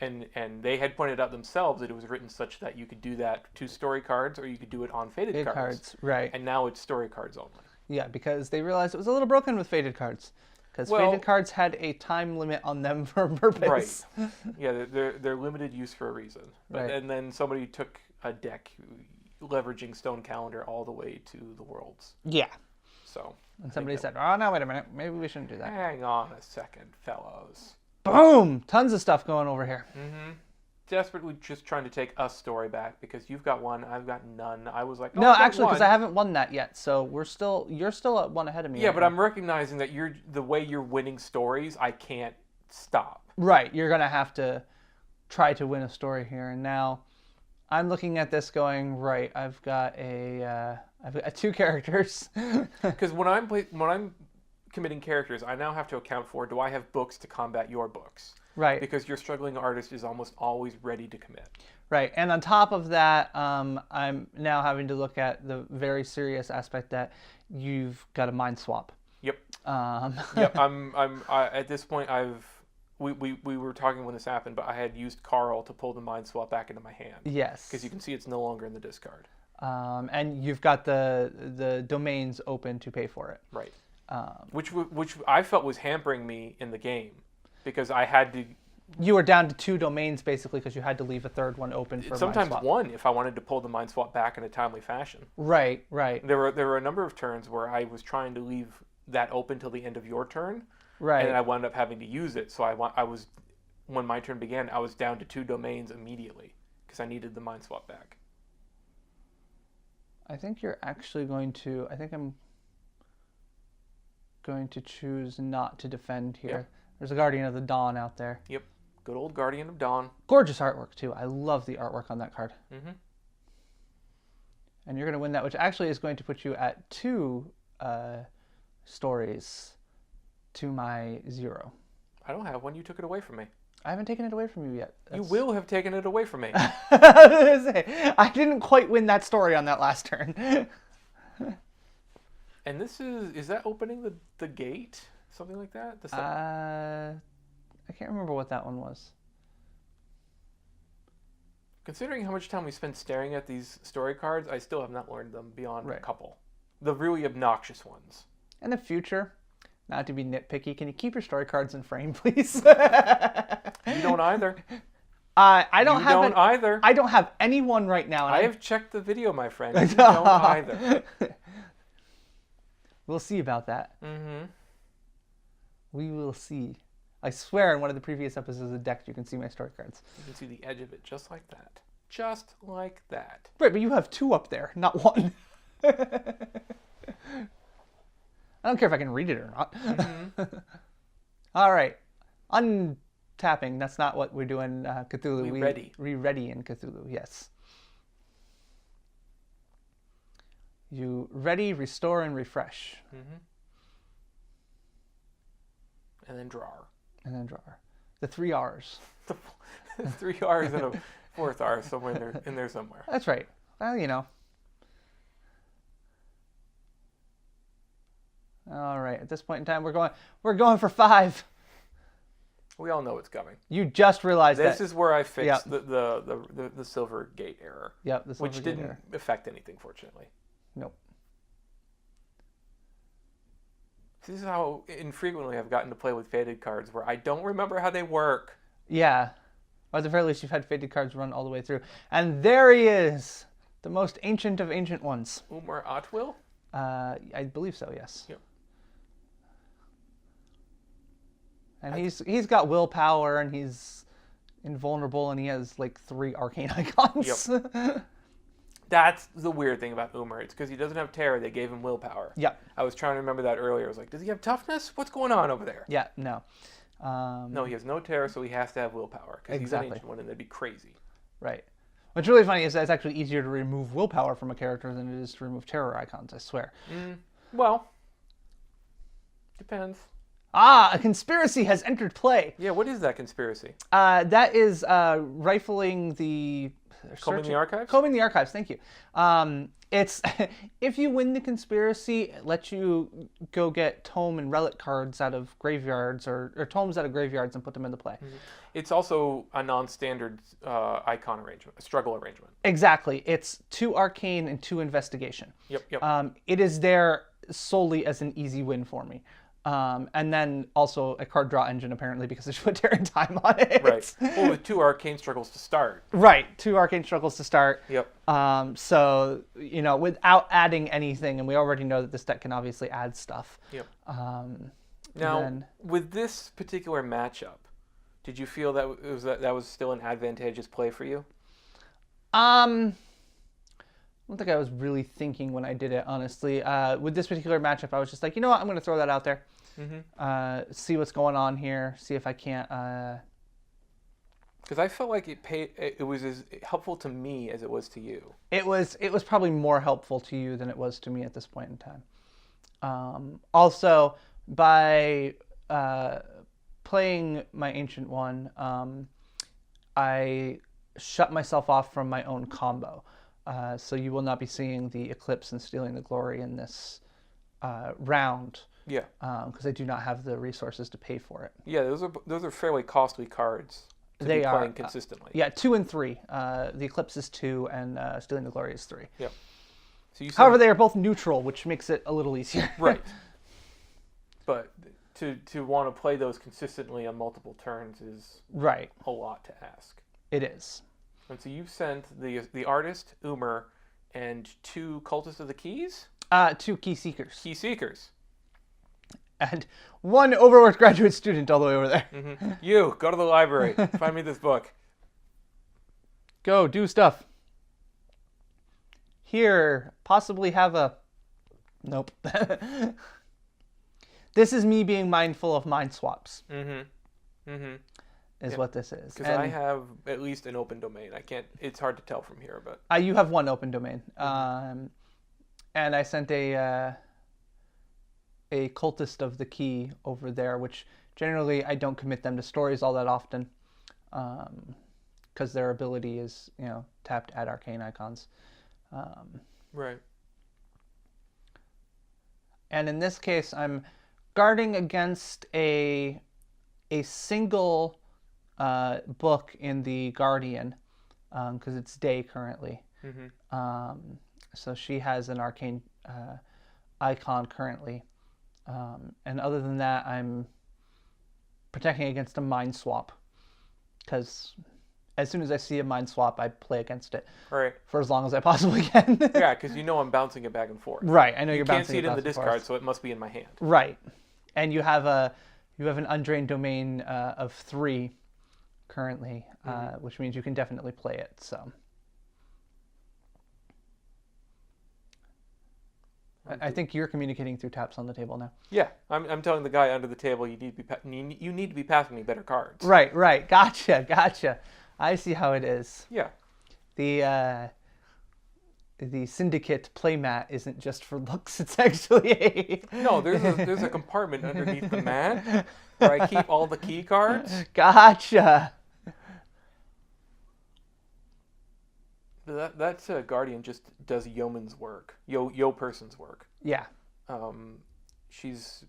A: And they had pointed out themselves that it was written such that you could do that to story cards or you could do it on faded cards.
B: Right.
A: And now it's story cards only.
B: Yeah, because they realized it was a little broken with faded cards. Because faded cards had a time limit on them for a purpose.
A: Right. Yeah, they're limited use for a reason.
B: Right.
A: And then somebody took a deck leveraging Stone Calendar all the way to the Worlds.
B: Yeah.
A: So.
B: And somebody said, oh, no, wait a minute. Maybe we shouldn't do that.
A: Hang on a second, fellows.
B: Boom! Tons of stuff going over here.
A: Mm-hmm. Desperately just trying to take a story back because you've got one, I've got none. I was like,
B: no, actually, because I haven't won that yet, so you're still at one ahead of me.
A: Yeah, but I'm recognizing that the way you're winning stories, I can't stop.
B: Right, you're gonna have to try to win a story here, and now I'm looking at this going right. I've got 2 characters.
A: Because when I'm committing characters, I now have to account for: do I have books to combat your books?
B: Right.
A: Because your struggling artist is almost always ready to commit.
B: Right. And on top of that, I'm now having to look at the very serious aspect that you've got a mind swap.
A: Yep. Yep. At this point, we were talking when this happened, but I had used Carl to pull the mind swap back into my hand.
B: Yes.
A: Because you can see it's no longer in the discard.
B: And you've got the domains open to pay for it.
A: Right. Which I felt was hampering me in the game. Because I had to...
B: You were down to 2 domains, basically, because you had to leave a third one open for
A: sometimes
B: mind swap.
A: 1 if I wanted to pull the mind swap back in a timely fashion.
B: Right, right.
A: There were a number of turns where I was trying to leave that open till the end of your turn.
B: Right.
A: And I wound up having to use it. So I was... When my turn began, I was down to 2 domains immediately. Because I needed the mind swap back.
B: I think you're actually going to... I think I'm going to choose not to defend here. Yep. There's a Guardian of the Dawn out there.
A: Yep. Good old Guardian of Dawn.
B: Gorgeous artwork, too. I love the artwork on that card.
A: Mm-hmm.
B: And you're going to win that, which actually is going to put you at 2 stories to my 0.
A: I don't have one. You took it away from me.
B: I haven't taken it away from you yet.
A: You will have taken it away from me.
B: I didn't quite win that story on that last turn.
A: And this is that opening the gate? Something like that?
B: I can't remember what that one was.
A: Considering how much time we spent staring at these story cards, I still have not learned them beyond a couple. The really obnoxious ones.
B: In the future, not to be nitpicky, can you keep your story cards in frame, please?
A: You don't either.
B: I don't
A: either.
B: I don't have anyone right now.
A: I have checked the video, my friend. You don't either.
B: We'll see about that.
A: Mm-hmm.
B: We will see. I swear in one of the previous episodes of Deck, you can see my story cards.
A: You can see the edge of it just like that. Just like that.
B: Right, but you have 2 up there, not 1. I don't care if I can read it or not. Mm-hmm. All right. Untapping. That's not what we're doing Cthulhu. We ready in Cthulhu, yes. You ready, restore, and refresh.
A: Mm-hmm. And then draw.
B: The 3 R's.
A: The 3 R's and a 4th R somewhere in there somewhere.
B: That's right. Well, you know. All right. At this point in time, we're going for 5.
A: We all know what's coming.
B: You just realized
A: this is where I fixed the Silver Gate error.
B: Yep, the Silver
A: which
B: Gate
A: didn't
B: error.
A: affect anything, fortunately.
B: Nope.
A: This is how infrequently I've gotten to play with faded cards, where I don't remember how they work.
B: Yeah. Or at the very least, you've had faded cards run all the way through. And there he is, the most ancient of ancient ones.
A: Umar Atwil?
B: I believe so, yes.
A: Yep.
B: And he's got willpower, and he's invulnerable, and he has like 3 arcane icons.
A: Yep. That's the weird thing about Umar. It's because he doesn't have terror. They gave him willpower.
B: Yep.
A: I was trying to remember that earlier. I was like, does he have toughness? What's going on over there?
B: Yeah, no.
A: No, he has no terror, so he has to have willpower. Because he's an ancient one, and that'd be crazy.
B: Right. What's really funny is that it's actually easier to remove willpower from a character than it is to remove terror icons, I swear.
A: Well, depends.
B: A conspiracy has entered play.
A: Yeah, what is that conspiracy?
B: That is rifling the...
A: Combing the archives?
B: Combing the archives, thank you. It's if you win the conspiracy, it lets you go get tome and relic cards out of graveyards or tomes out of graveyards and put them into play.
A: Mm-hmm. It's also a non-standard icon arrangement, a struggle arrangement.
B: Exactly. It's 2 arcane and 2 investigation.
A: Yep.
B: It is there solely as an easy win for me. And then also a card draw engine, apparently, because there's put Tearing Time on it.
A: Right. Well, with 2 arcane struggles to start.
B: Right. 2 arcane struggles to start.
A: Yep.
B: So, without adding anything, and we already know that this deck can obviously add stuff.
A: Yep. Now, with this particular matchup, did you feel that was still an advantageous play for you?
B: I don't think I was really thinking when I did it, honestly. With this particular matchup, I was just like, you know what, I'm going to throw that out there. Mm-hmm. See what's going on here. See if I can't.
A: Because I felt like it was as helpful to me as it was to you.
B: It was probably more helpful to you than it was to me at this point in time. Also, by playing my Ancient One, I shut myself off from my own combo. So you will not be seeing the Eclipse and Stealing the Glory in this round.
A: Yeah.
B: Because I do not have the resources to pay for it.
A: Yeah, those are fairly costly cards to be playing consistently.
B: Yeah, 2 and 3. The Eclipse is 2 and Stealing the Glory is 3.
A: Yep. So
B: however, they are both neutral, which makes it a little easier.
A: Right. But to want to play those consistently on multiple turns is a lot to ask.
B: It is.
A: And so you sent the artist, Umer, and 2 cultists of the keys?
B: 2 key seekers.
A: Key seekers.
B: And 1 overworked graduate student all the way over there.
A: Mm-hmm. You, go to the library. Find me this book.
B: Go, do stuff. Here, possibly have a... Nope. This is me being mindful of mind swaps.
A: Mm-hmm. Mm-hmm.
B: Is what this is.
A: Because I have at least an open domain. I can't. It's hard to tell from here, but
B: you have 1 open domain.
A: Mm-hmm.
B: And I sent a cultist of the key over there, which generally I don't commit them to stories all that often, because their ability is tapped at arcane icons.
A: Right.
B: And in this case, I'm guarding against a single book in the Guardian, because it's day currently. Mm-hmm. So she has an arcane icon currently. And other than that, I'm protecting against a mind swap, because as soon as I see a mind swap, I play against it.
A: Right.
B: For as long as I possibly can.
A: Yeah, because I'm bouncing it back and forth.
B: Right, I know you're
A: can't
B: bouncing
A: see it in the discard,
B: forth.
A: so it must be in my hand.
B: Right, and you have an undrained domain of 3 currently, which means you can definitely play it. So I think you're communicating through taps on the table now.
A: Yeah, I'm telling the guy under the table you need to be passing me better cards.
B: Right. Gotcha. I see how it is.
A: Yeah.
B: The syndicate playmat isn't just for looks. It's actually
A: No, there's a compartment underneath the mat where I keep all the key cards.
B: Gotcha.
A: That Guardian just does yeoman's work, yo person's work.
B: Yeah.
A: She's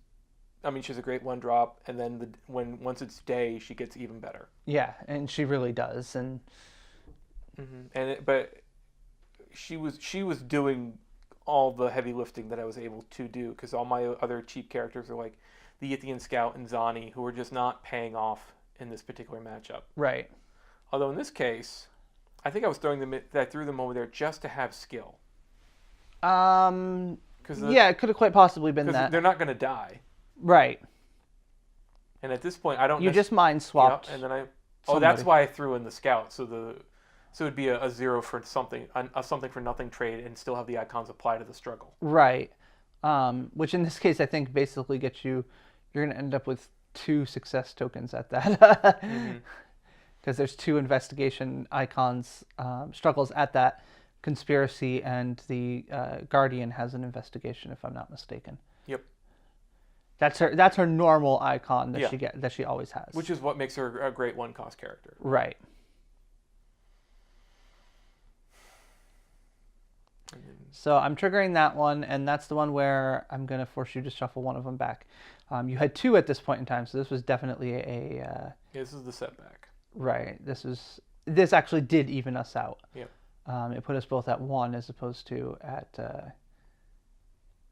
A: a great 1-drop, and then once it's day, she gets even better.
B: Yeah, and she really does, and.
A: Mm-hmm. But she was doing all the heavy lifting that I was able to do, because all my other cheap characters are like the Yithian Scout and Zani, who are just not paying off in this particular matchup.
B: Right.
A: Although in this case, I think I threw them over there just to have skill.
B: Yeah, it could have quite possibly been that.
A: They're not going to die.
B: Right.
A: And at this point, I don't.
B: You just mind swapped.
A: Yeah, and then that's why I threw in the Scout. So it'd be a 0 for something, a something for nothing trade, and still have the icons apply to the struggle.
B: Right. Which in this case, I think basically gets you. You're going to end up with 2 success tokens at that. Mm-hmm. Because there's 2 investigation icons, struggles at that conspiracy, and the Guardian has an investigation, if I'm not mistaken.
A: Yep.
B: That's her normal icon that she always has.
A: Which is what makes her a great 1-cost character.
B: Right. So I'm triggering that one, and that's the one where I'm going to force you to shuffle one of them back. You had 2 at this point in time, so this was definitely
A: yeah, this is the setback.
B: Right. This actually did even us out.
A: Yep.
B: It put us both at 1 as opposed to at...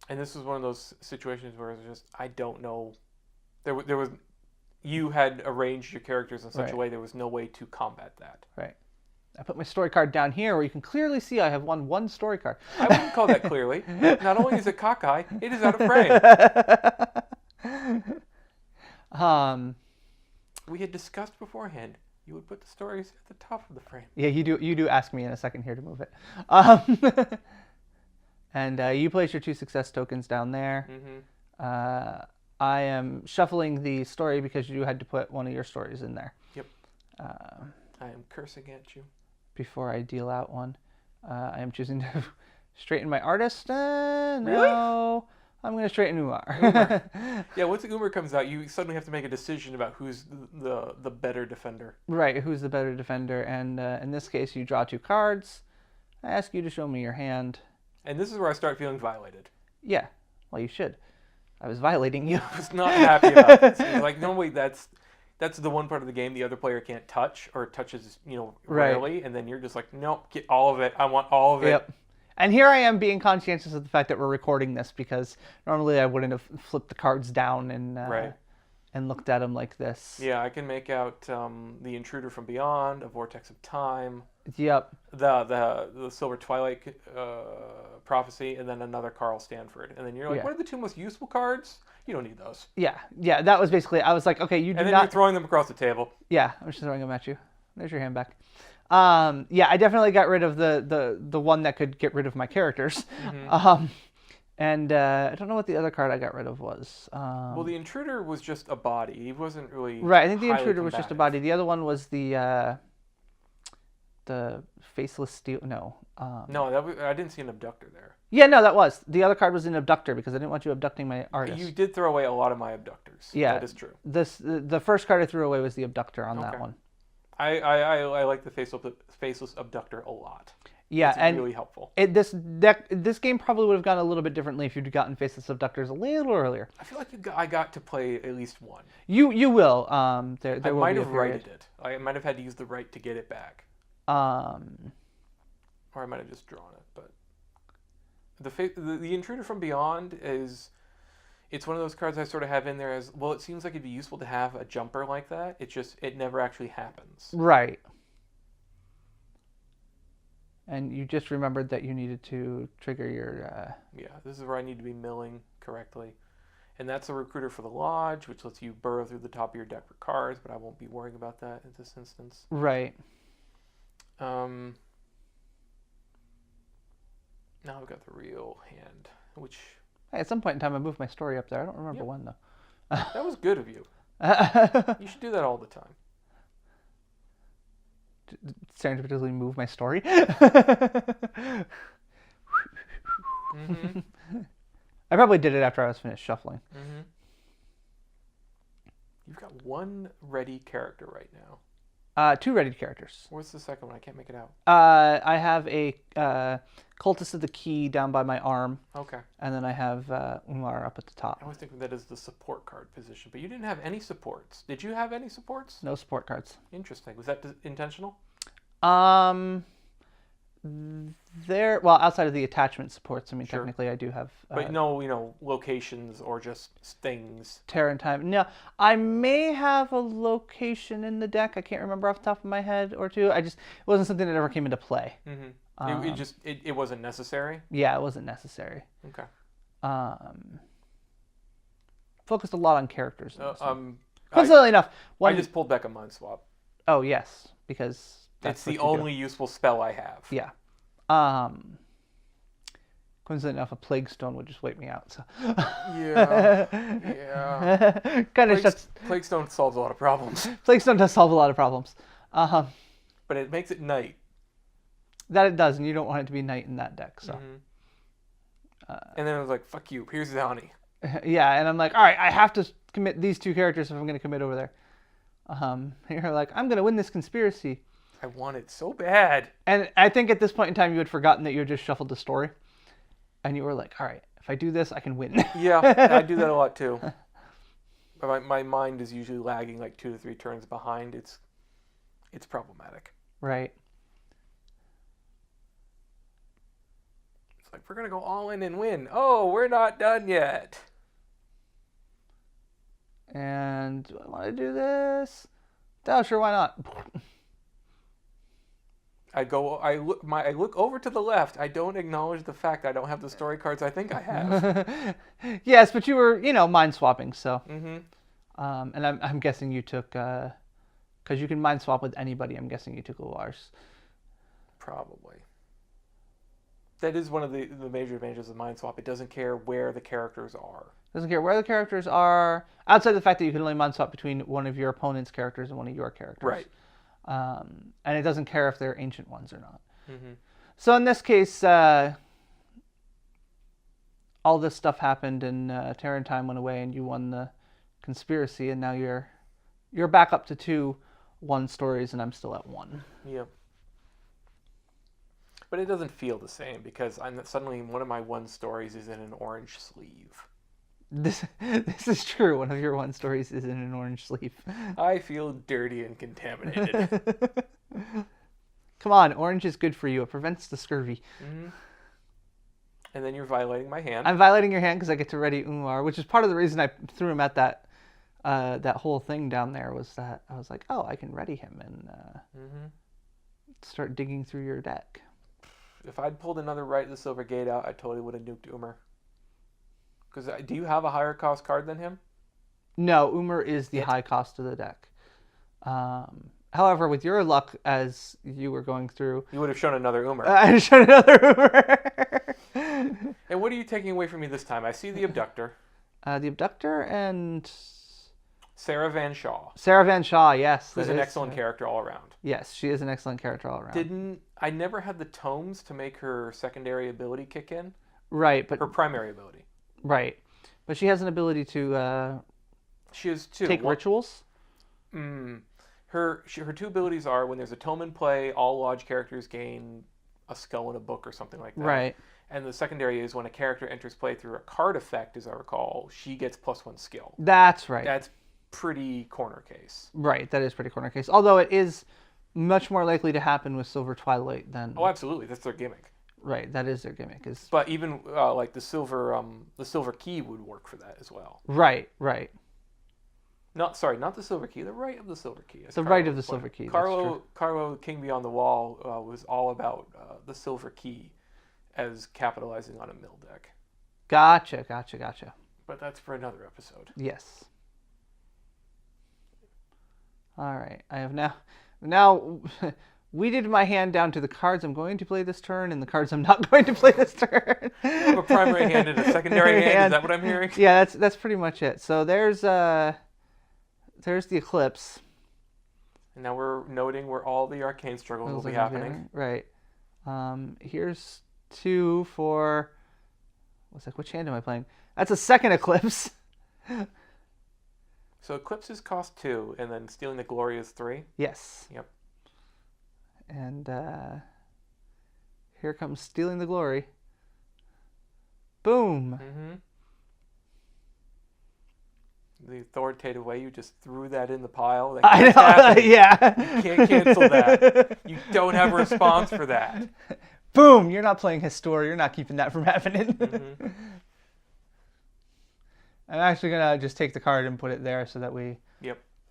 A: And this was one of those situations where it's just, I don't know. There was... You had arranged your characters in such a way there was no way to combat that.
B: Right. I put my story card down here where you can clearly see I have won 1 story card.
A: I wouldn't call that clearly. Not only is it cockeye, it is out of frame. We had discussed beforehand you would put the stories at the top of the frame.
B: Yeah, you do ask me in a second here to move it. And you place your 2 success tokens down there.
A: Mm-hmm.
B: I am shuffling the story because you had to put one of your stories in there.
A: Yep. I am cursing at you.
B: Before I deal out one. I am choosing to straighten my artist. No.
A: Really?
B: I'm going to straighten Umar.
A: Yeah, once Umar comes out, you suddenly have to make a decision about who's the better defender.
B: Right, who's the better defender. And in this case, you draw 2 cards. I ask you to show me your hand.
A: And this is where I start feeling violated.
B: Yeah, well, you should. I was violating you.
A: I was not happy about this. It was like, normally that's the one part of the game the other player can't touch or touches, rarely. And then you're just like, nope, get all of it. I want all of it.
B: Yep. And here I am being conscientious of the fact that we're recording this because normally I wouldn't have flipped the cards down and looked at them like this.
A: Yeah, I can make out the Intruder from Beyond, a Vortex of Time.
B: Yep.
A: The Silver Twilight Prophecy, and then another Carl Stanford. And then you're like, what are the 2 most useful cards? You don't need those.
B: Yeah, that was basically, I was like, okay, you do not...
A: And then you're throwing them across the table.
B: Yeah, I'm just throwing them at you. There's your hand back. Yeah, I definitely got rid of the one that could get rid of my characters. Mm-hmm. And I don't know what the other card I got rid of was.
A: Well, the Intruder was just a body. He wasn't really
B: right. I think the Intruder was just a body. The other one was the Faceless Steel. No.
A: No, I didn't see an Abductor there.
B: Yeah, no, that was. The other card was an Abductor because I didn't want you abducting my artist.
A: You did throw away a lot of my Abductors. Yeah. That is true.
B: The first card I threw away was the Abductor on that one.
A: I like the Faceless Abductor a lot.
B: Yeah,
A: it's
B: and
A: really helpful.
B: This game probably would have gone a little bit differently if you'd gotten Faceless Abductors a little earlier.
A: I feel like I got to play at least one.
B: You will.
A: I might have righted it. I might have had to use the right to get it back. Or I might have just drawn it. But the Intruder from Beyond it's one of those cards I sort of have in there as, well, it seems like it'd be useful to have a jumper like that. It never actually happens.
B: Right. And you just remembered that you needed to trigger your...
A: Yeah, this is where I need to be milling correctly. And that's a Recruiter for the Lodge, which lets you burrow through the top of your deck for cards, but I won't be worrying about that in this instance.
B: Right.
A: Now I've got the real hand, which...
B: Hey, at some point in time I moved my story up there. I don't remember when, though.
A: That was good of you. You should do that all the time.
B: Serendipitously move my story.
A: Mm-hmm.
B: I probably did it after I was finished shuffling.
A: Mm-hmm. You've got 1 ready character right now.
B: 2 ready characters.
A: What's the second one? I can't make it out.
B: I have a Cultist of the Key down by my arm.
A: Okay.
B: And then I have Umar up at the top.
A: I always think of that as the support card position, but you didn't have any supports. Did you have any supports?
B: No support cards.
A: Interesting. Was that intentional?
B: Well, outside of the attachment supports, I mean,
A: sure.
B: Technically I do have...
A: but no, locations or just things.
B: Terror and Time. No, I may have a location in the deck. I can't remember off the top of my head or 2. It wasn't something that ever came into play.
A: Mm-hmm. It wasn't necessary?
B: Yeah, it wasn't necessary.
A: Okay.
B: Focused a lot on characters.
A: Coincidentally
B: enough.
A: I just pulled back a Mind Swap.
B: Oh, yes, because...
A: That's the only useful spell I have.
B: Yeah. Coincidentally enough, a Plague Stone would just wait me out. So.
A: Yeah.
B: Kind of shuts.
A: Plague Stone solves a lot of problems.
B: Plague Stone does solve a lot of problems.
A: But it makes it night.
B: That it does, and you don't want it to be night in that deck. So.
A: Mm-hmm. And then I was like, "Fuck you! Here's Zani."
B: Yeah, and I'm like, all right, I have to commit these 2 characters if I'm going to commit over there. You're like, I'm going to win this conspiracy.
A: I want it so bad.
B: And I think at this point in time you had forgotten that you had just shuffled the story. and you were like, all right, if I do this, I can win.
A: Yeah, I do that a lot too. My mind is usually lagging like 2 to 3 turns behind. It's problematic.
B: Right.
A: It's like, we're going to go all in and win. Oh, we're not done yet.
B: And do I want to do this? Oh, sure, why not?
A: I look over to the left. I don't acknowledge the fact I don't have the story cards I think I have.
B: Yes, but you were, mind swapping, so.
A: Mm-hmm.
B: And I'm guessing you took, because you can mind swap with anybody. I'm guessing you took Lars.
A: Probably. That is one of the major advantages of mind swap. It doesn't care where the characters are.
B: Doesn't care where the characters are, outside of the fact that you can only mind swap between one of your opponent's characters and one of your characters.
A: Right.
B: And it doesn't care if they're ancient ones or not.
A: Mm-hmm.
B: So in this case, all this stuff happened, and Terran Time went away, and you won the conspiracy, and now you're back up to 2 1 stories, and I'm still at 1.
A: Yep. But it doesn't feel the same because suddenly one of my 1 stories is in an orange sleeve.
B: This is true. One of your 1 stories is in an orange sleeve.
A: I feel dirty and contaminated.
B: Come on, orange is good for you. It prevents the scurvy.
A: Mm-hmm. And then you're violating my hand.
B: I'm violating your hand because I get to ready Umar, which is part of the reason I threw him at that whole thing down there, was that I was like, oh, I can ready him and start digging through your deck.
A: If I'd pulled another Right of the Silver Gate out, I totally would have nuked Umar. Because do you have a higher cost card than him?
B: No, Umar is the high cost of the deck. However, with your luck, as you were going through,
A: you would have shown another Umar.
B: I would have shown another Umar.
A: And what are you taking away from me this time? I see the Abductor.
B: The Abductor and
A: Sarah Van Shaw.
B: Sarah Van Shaw, yes.
A: Who's an excellent character all around.
B: Yes, she is an excellent character all around.
A: I never had the tomes to make her secondary ability kick in.
B: Right, but
A: her primary ability.
B: Right, but she has an ability to.
A: She has 2.
B: Take rituals.
A: Her 2 abilities are, when there's a tome in play, all lodge characters gain a skull in a book or something like that.
B: Right.
A: And the secondary is when a character enters play through a card effect, as I recall, she gets +1 skill.
B: That's right.
A: That's pretty corner case.
B: Right, that is pretty corner case. Although it is much more likely to happen with Silver Twilight than.
A: Oh, absolutely. That's their gimmick.
B: Right, that is their gimmick.
A: But even like the silver key would work for that as well.
B: Right.
A: Not the silver key. The right of the silver key.
B: The right of the silver key.
A: Carlo King Beyond the Wall was all about the silver key as capitalizing on a mill deck.
B: Gotcha.
A: But that's for another episode.
B: Yes. All right. I have now weeded my hand down to the cards I'm going to play this turn and the cards I'm not going to play this turn.
A: You have a primary hand and a secondary hand. Is that what I'm hearing?
B: Yeah, that's pretty much it. So there's the Eclipse.
A: And now we're noting where all the arcane struggles will be happening.
B: Right. Here's 2 for. Which hand am I playing? That's a second Eclipse.
A: So Eclipses cost 2, and then Stealing the Glory is 3?
B: Yes.
A: Yep.
B: And here comes Stealing the Glory. Boom.
A: Mm-hmm. The authoritative way you just threw that in the pile.
B: I know, yeah.
A: You can't cancel that. You don't have a response for that.
B: Boom! You're not playing his story. You're not keeping that from happening.
A: Mm-hmm.
B: I'm actually going to just take the card and put it there so that we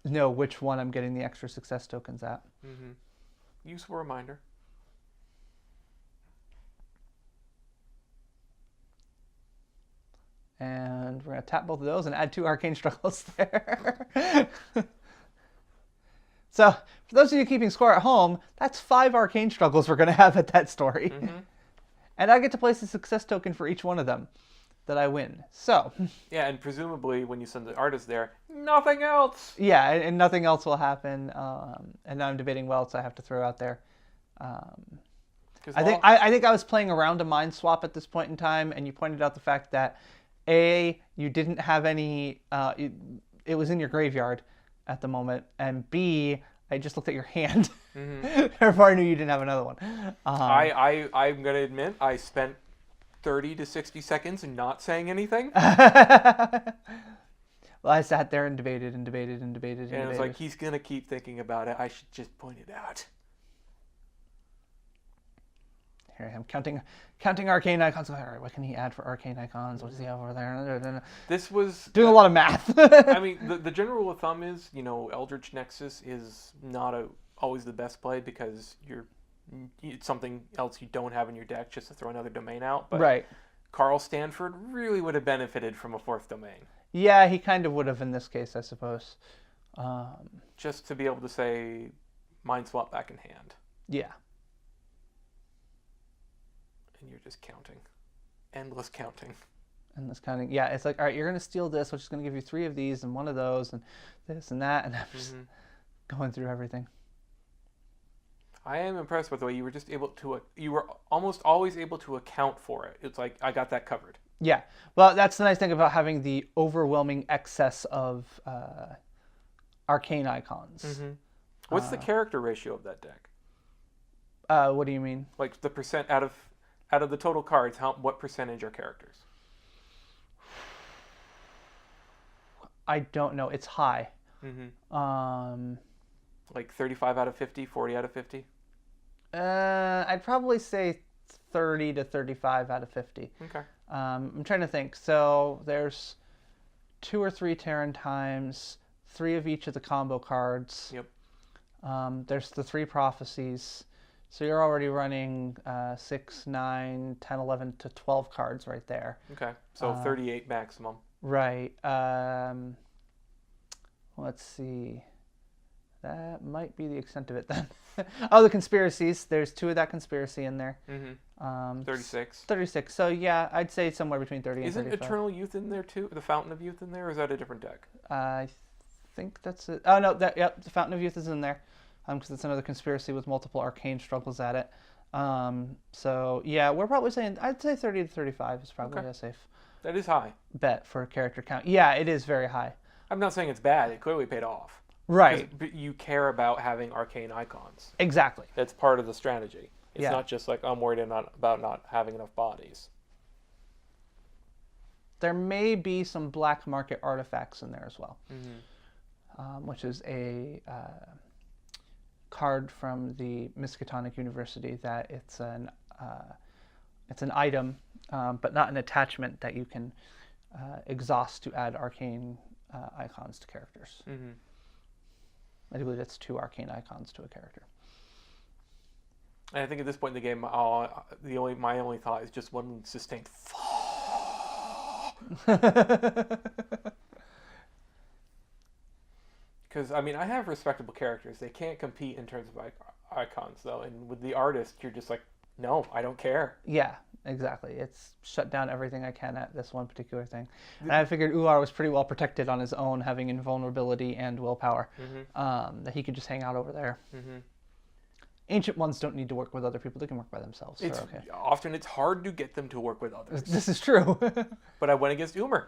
B: know which one I'm getting the extra success tokens at.
A: Mm-hmm. Useful reminder.
B: And we're going to tap both of those and add 2 arcane struggles there. So, for those of you keeping score at home, that's 5 arcane struggles we're going to have at that story.
A: Mm-hmm.
B: And I get to place a success token for each one of them that I win. So.
A: Yeah, and presumably when you send the artist there, nothing else.
B: Yeah, and nothing else will happen. And now I'm debating what else I have to throw out there. I think I was playing around a mind swap at this point in time, and you pointed out the fact that A, you didn't have any. It was in your graveyard at the moment, and B, I just looked at your hand.
A: Mm-hmm.
B: Therefore, I knew you didn't have another one.
A: I'm gonna admit I spent 30 to 60 seconds and not saying anything.
B: Well, I sat there and debated and debated and debated.
A: And it was like, he's going to keep thinking about it. I should just point it out.
B: Here I am counting arcane icons. All right, what can he add for arcane icons? What does he have over there?
A: This was...
B: doing a lot of math.
A: I mean, the general rule of thumb is, Eldritch Nexus is not always the best play because it's something else you don't have in your deck just to throw another domain out. But
B: right.
A: Carl Stanford really would have benefited from a 4th domain.
B: Yeah, he kind of would have in this case, I suppose.
A: Just to be able to say, Mind Swap back in hand.
B: Yeah.
A: And you're just counting. Endless counting.
B: Endless counting. Yeah, it's like, all right, you're going to steal this, which is going to give you 3 of these and 1 of those and this and that. And I'm just going through everything.
A: I am impressed with the way you were just able to... You were almost always able to account for it. It's like, I got that covered.
B: Yeah. Well, that's the nice thing about having the overwhelming excess of arcane icons.
A: Mm-hmm. What's the character ratio of that deck?
B: What do you mean?
A: Like the percent out of the total cards, what percentage are characters?
B: I don't know. It's high.
A: Mm-hmm. Like 35 out of 50, 40 out of 50?
B: I'd probably say 30 to 35 out of 50.
A: Okay.
B: I'm trying to think. So there's 2 or 3 Terran times, 3 of each of the combo cards.
A: Yep.
B: There's the 3 prophecies. So you're already running 6, 9, 10, 11 to 12 cards right there.
A: Okay. So 38 maximum.
B: Right. Let's see. That might be the extent of it then. Oh, the conspiracies. There's 2 of that conspiracy in there.
A: Mm-hmm. 36.
B: 36. So yeah, I'd say somewhere between 30 and 35.
A: Isn't Eternal Youth in there too? The Fountain of Youth in there? Or is that a different deck?
B: I think that's it. Oh no, the Fountain of Youth is in there. Because it's another conspiracy with multiple arcane struggles at it. So yeah, we're probably saying, I'd say 30 to 35 is probably a safe
A: That is high.
B: bet for a character count. Yeah, it is very high.
A: I'm not saying it's bad. It clearly paid off.
B: Right.
A: But you care about having arcane icons.
B: Exactly.
A: That's part of the strategy. It's
B: Yeah.
A: not just like, I'm worried about not having enough bodies.
B: There may be some black market artifacts in there as well,
A: Mm-hmm.
B: which is a card from the Miskatonic University that it's an item, but not an attachment that you can exhaust to add arcane icons to characters.
A: Mm-hmm.
B: I believe it's 2 arcane icons to a character.
A: And I think at this point in the game, my only thought is just one sustained because I mean I have respectable characters. They can't compete in terms of icons though, and with the artist, you're just like, no, I don't care.
B: Yeah, exactly. It's shut down everything I can at this one particular thing. And I figured Ular was pretty well protected on his own, having invulnerability and willpower, that he could just hang out over there.
A: Mm-hmm.
B: Ancient ones don't need to work with other people. They can work by themselves.
A: Often it's hard to get them to work with others.
B: This is true.
A: But I went against Umer.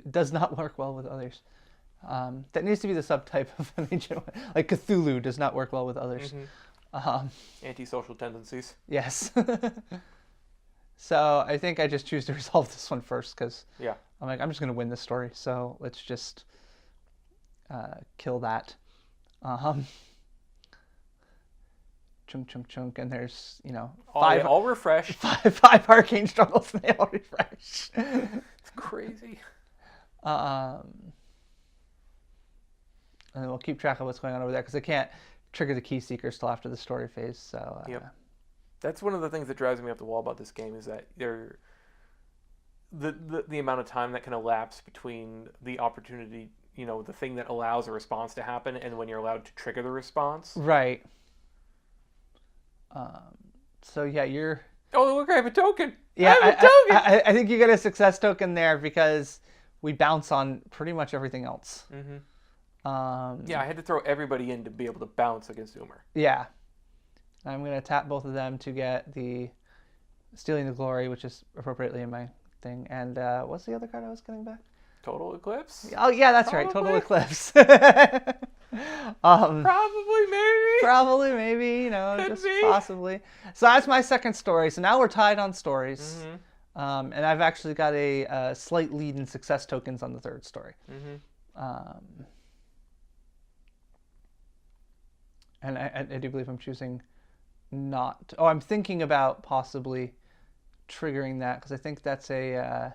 B: Does not work well with others. That needs to be the subtype of an ancient one. Like Cthulhu does not work well with others.
A: Antisocial tendencies.
B: Yes. So I think I just choose to resolve this one first because I'm like, I'm just going to win this story. So let's just kill that. Chunk, chunk, chunk. And there's, 5.
A: All refresh.
B: Five arcane struggles and they all refresh.
A: It's crazy.
B: And then we'll keep track of what's going on over there because I can't trigger the key seekers till after the story phase. So
A: that's one of the things that drives me up the wall about this game is that the amount of time that can elapse between the opportunity, the thing that allows a response to happen, and when you're allowed to trigger the response.
B: Right. So yeah, you're.
A: Oh look! I have a token.
B: Yeah,
A: I have a token.
B: I think you get a success token there because we bounce on pretty much everything else.
A: Mm-hmm. I had to throw everybody in to be able to bounce against Umer.
B: Yeah. I'm going to tap both of them to get the Stealing the Glory, which is appropriately in my thing. And what's the other card I was getting back?
A: Total Eclipse?
B: Oh, yeah, that's right. Total Eclipse. Probably, maybe,
A: Could
B: just
A: be.
B: possibly. So that's my second story. So now we're tied on stories. And I've actually got a slight lead in success tokens on the third story. And I do believe I'm choosing not... Oh, I'm thinking about possibly triggering that, because I think that's a...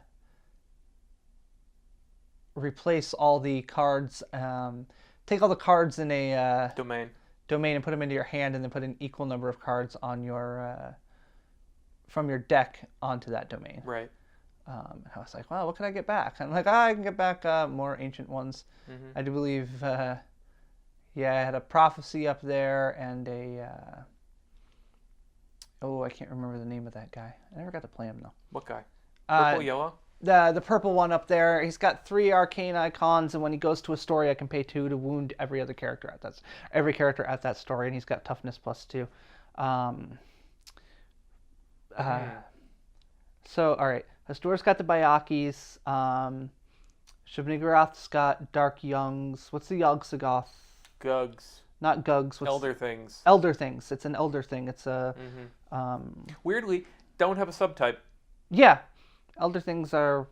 B: replace all the cards... take all the cards in a...
A: domain
B: and put them into your hand, and then put an equal number of cards on your... from your deck onto that domain.
A: Right.
B: And I was like, well, what can I get back? I'm like, I can get back more ancient ones. I do believe... yeah, I had a prophecy up there and a... oh, I can't remember the name of that guy. I never got to play him, though.
A: What guy? Purple, yellow?
B: The purple one up there. He's got 3 arcane icons, and when he goes to a story, I can pay 2 to wound every character at that story, and he's got toughness +2. So, all right. Hastur's got the Bayakis. Shub-Niggurath's got Dark Youngs. What's the Yog-Sothoth?
A: Gugs.
B: Not Gugs.
A: Elder Things.
B: Elder Things. It's an Elder Thing. It's a...
A: weirdly, don't have a subtype.
B: Yeah. Elder Things are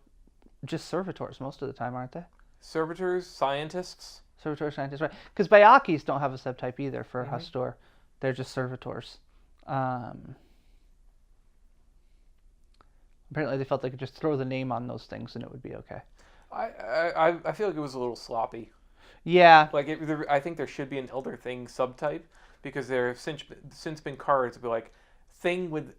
B: just servitors most of the time, aren't they?
A: Servitors, scientists.
B: Servitors, scientists, right. Because Bayakis don't have a subtype either for Hastur. They're just servitors. Apparently they felt they could just throw the name on those things and it would be okay.
A: I feel like it was a little sloppy.
B: Yeah.
A: Like I think there should be an Elder Thing subtype, because there have since been cards be like thing with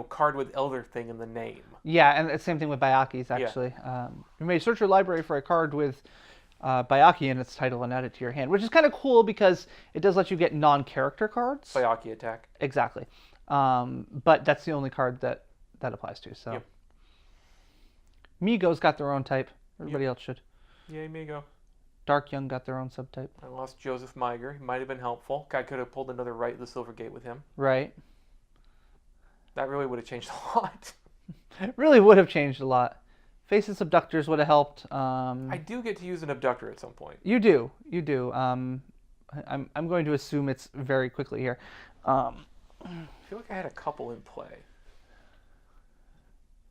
A: card with Elder Thing in the name.
B: Yeah, and the same thing with Bayakis actually. Yeah. You may search your library for a card with Bayaki in its title and add it to your hand, which is kind of cool because it does let you get non-character cards.
A: Bayaki attack.
B: Exactly. But that's the only card that applies to. So. Yep. Migo's got their own type. Everybody else should.
A: Yay, Migo.
B: Dark Young got their own subtype.
A: I lost Joseph Miger. He might have been helpful. Guy could have pulled another Right of the Silver Gate with him.
B: Right.
A: That really would have changed a lot.
B: It really would have changed a lot. Faceless Abductors would have helped.
A: I do get to use an Abductor at some point.
B: You do. I'm going to assume it's very quickly here.
A: I feel like I had a couple in play.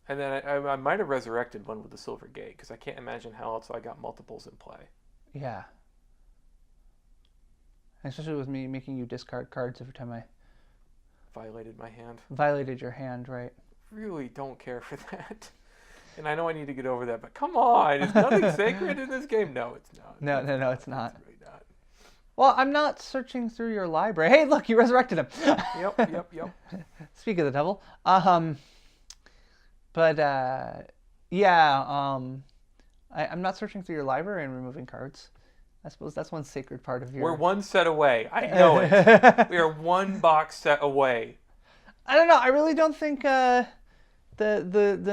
A: And then I might have resurrected one with the Silver Gate, because I can't imagine how else I got multiples in play.
B: Yeah. Especially with me making you discard cards every time I...
A: violated my hand.
B: Violated your hand, right.
A: Really don't care for that. And I know I need to get over that, but come on. Is nothing sacred in this game? No, it's not.
B: No, it's not.
A: It's really not.
B: Well, I'm not searching through your library. Hey, look, you resurrected him.
A: Yep.
B: Speak of the devil. But, yeah, I'm not searching through your library and removing cards. I suppose that's one sacred part of your...
A: We're one set away. I know it. We are one box set away.
B: I don't know. I really don't think the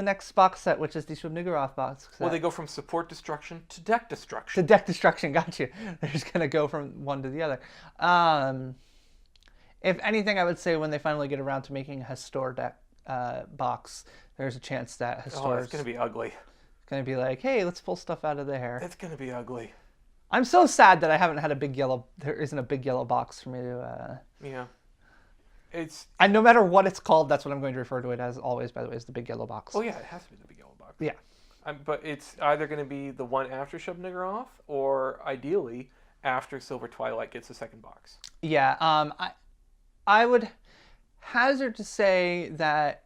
B: next box set, which is the Shub-Niggurath box set...
A: Well, they go from support destruction to deck destruction.
B: To deck destruction, got you. They're just going to go from one to the other. If anything, I would say when they finally get around to making a Hastur deck box, there's a chance that Hastur's...
A: Oh, it's going to be ugly.
B: It's going to be like, hey, let's pull stuff out of there.
A: It's going to be ugly.
B: I'm so sad that I haven't had a big yellow... There isn't a big yellow box for me to...
A: Yeah. It's...
B: And no matter what it's called, that's what I'm going to refer to it as always, by the way, is the big yellow box.
A: Oh, yeah, it has to be the big yellow box.
B: Yeah.
A: But it's either going to be the one after Shub-Niggurath, or ideally, after Silver Twilight gets a second box.
B: Yeah, I would hazard to say that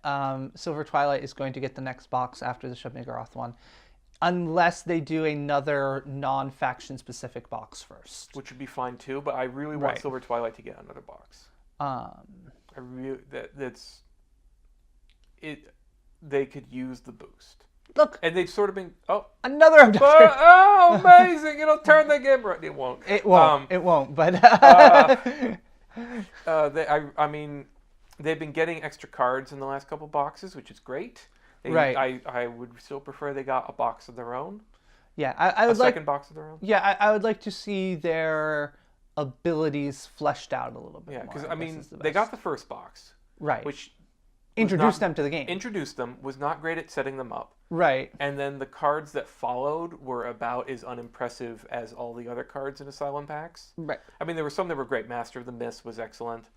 B: Silver Twilight is going to get the next box after the Shub-Niggurath one, unless they do another non-faction specific box first.
A: Which would be fine too, but I really want Silver Twilight to get another box. They could use the boost.
B: Look,
A: and they've sort of been
B: another abductor.
A: Amazing! It'll turn the game right. It won't.
B: It won't. But
A: I mean, they've been getting extra cards in the last couple boxes, which is great.
B: Right.
A: I would still prefer they got a box of their own.
B: Yeah, I would like
A: second box of their own.
B: Yeah, I would like to see their abilities fleshed out a little bit.
A: Yeah, because
B: I
A: mean, they got the first box,
B: right,
A: which
B: introduced them to the game.
A: Introduced them, was not great at setting them up.
B: Right.
A: And then the cards that followed were about as unimpressive as all the other cards in Asylum packs.
B: Right.
A: I mean, there were some that were great. Master of the Mist was excellent.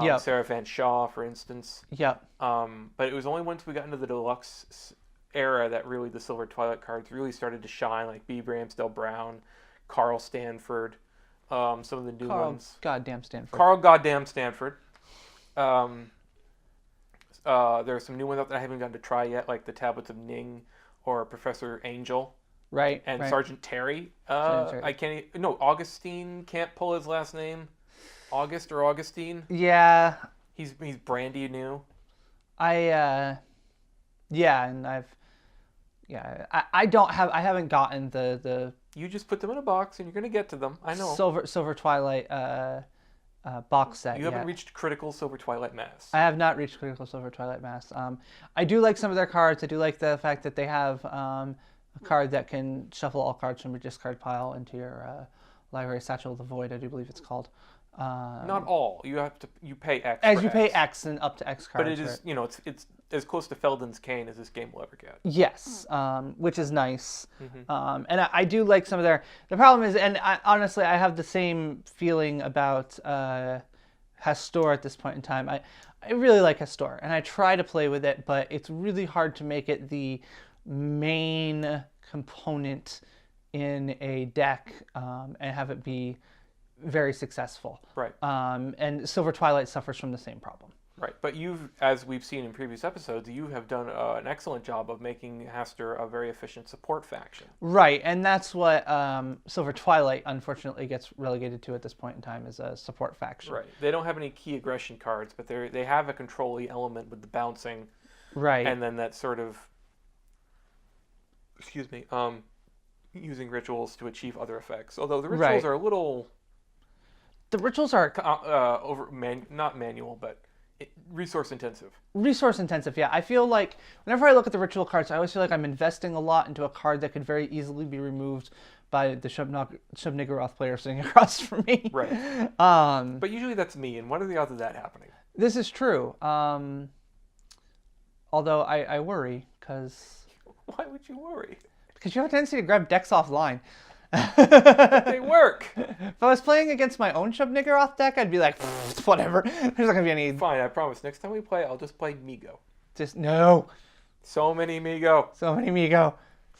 B: Yep.
A: Sarah Van Shaw, for instance.
B: Yep.
A: But it was only once we got into the deluxe era that really the Silver Twilight cards really started to shine, like B. Ramsdale Brown, Carl Stanford, some of the new ones.
B: Goddamn Stanford.
A: Carl Goddamn Stanford. There are some new ones out that I haven't gotten to try yet, like the Tablets of Ning or Professor Angel.
B: Right.
A: And
B: right.
A: Sergeant Terry. I can't. No, Augustine can't pull his last name. August or Augustine.
B: Yeah.
A: He's brandy new.
B: I haven't gotten the.
A: You just put them in a box and you're gonna get to them. I know.
B: Silver Twilight box set.
A: You haven't reached Critical Silver Twilight Mass.
B: I have not reached Critical Silver Twilight Mass. I do like some of their cards. I do like the fact that they have a card that can shuffle all cards from your discard pile into your library. Satchel of the Void, I do believe it's called.
A: Not all. You pay X.
B: As you pay X and up to X cards.
A: But it is, it's as close to Felden's Cane as this game will ever get.
B: Yes, which is nice. And I do like some of their. The problem is, and honestly, I have the same feeling about Hastur at this point in time. I really like Hastur, and I try to play with it, but it's really hard to make it the main component in a deck and have it be very successful.
A: Right.
B: And Silver Twilight suffers from the same problem.
A: Right, but as we've seen in previous episodes, you have done an excellent job of making Hastur a very efficient support faction.
B: Right, and that's what Silver Twilight unfortunately gets relegated to at this point in time, is a support faction.
A: Right, they don't have any key aggression cards, but they have a control-y element with the bouncing.
B: Right.
A: And then that sort of, using rituals to achieve other effects. Although the rituals are a little...
B: The rituals are...
A: not manual, but... resource intensive.
B: Resource intensive, yeah. I feel like whenever I look at the ritual cards, I always feel like I'm investing a lot into a card that could very easily be removed by the Shub-Niggurath player sitting across from me.
A: Right. But usually that's me, and what are the odds of that happening?
B: This is true. Although I worry, because...
A: Why would you worry?
B: Because you have a tendency to grab decks offline.
A: They work.
B: If I was playing against my own Shub-Niggurath deck, I'd be like, whatever. There's not gonna be any.
A: Fine, I promise. Next time we play, I'll just play Migo.
B: Just no.
A: So many Migo.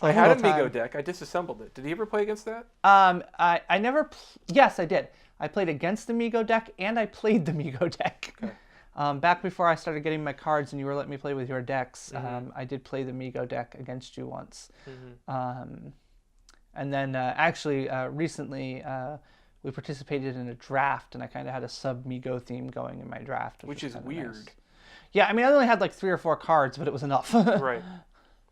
B: I
A: had a Migo deck. I disassembled it. Did he ever play against that?
B: I never. Yes, I did. I played against the Migo deck, and I played the Migo deck. Okay. Back before I started getting my cards, and you were letting me play with your decks, I did play the Migo deck against you once. And then recently we participated in a draft, and I kind of had a sub-Migo theme going in my draft.
A: Which is weird.
B: Nice. Yeah, I mean, I only had like 3 or 4 cards, but it was enough.
A: Right.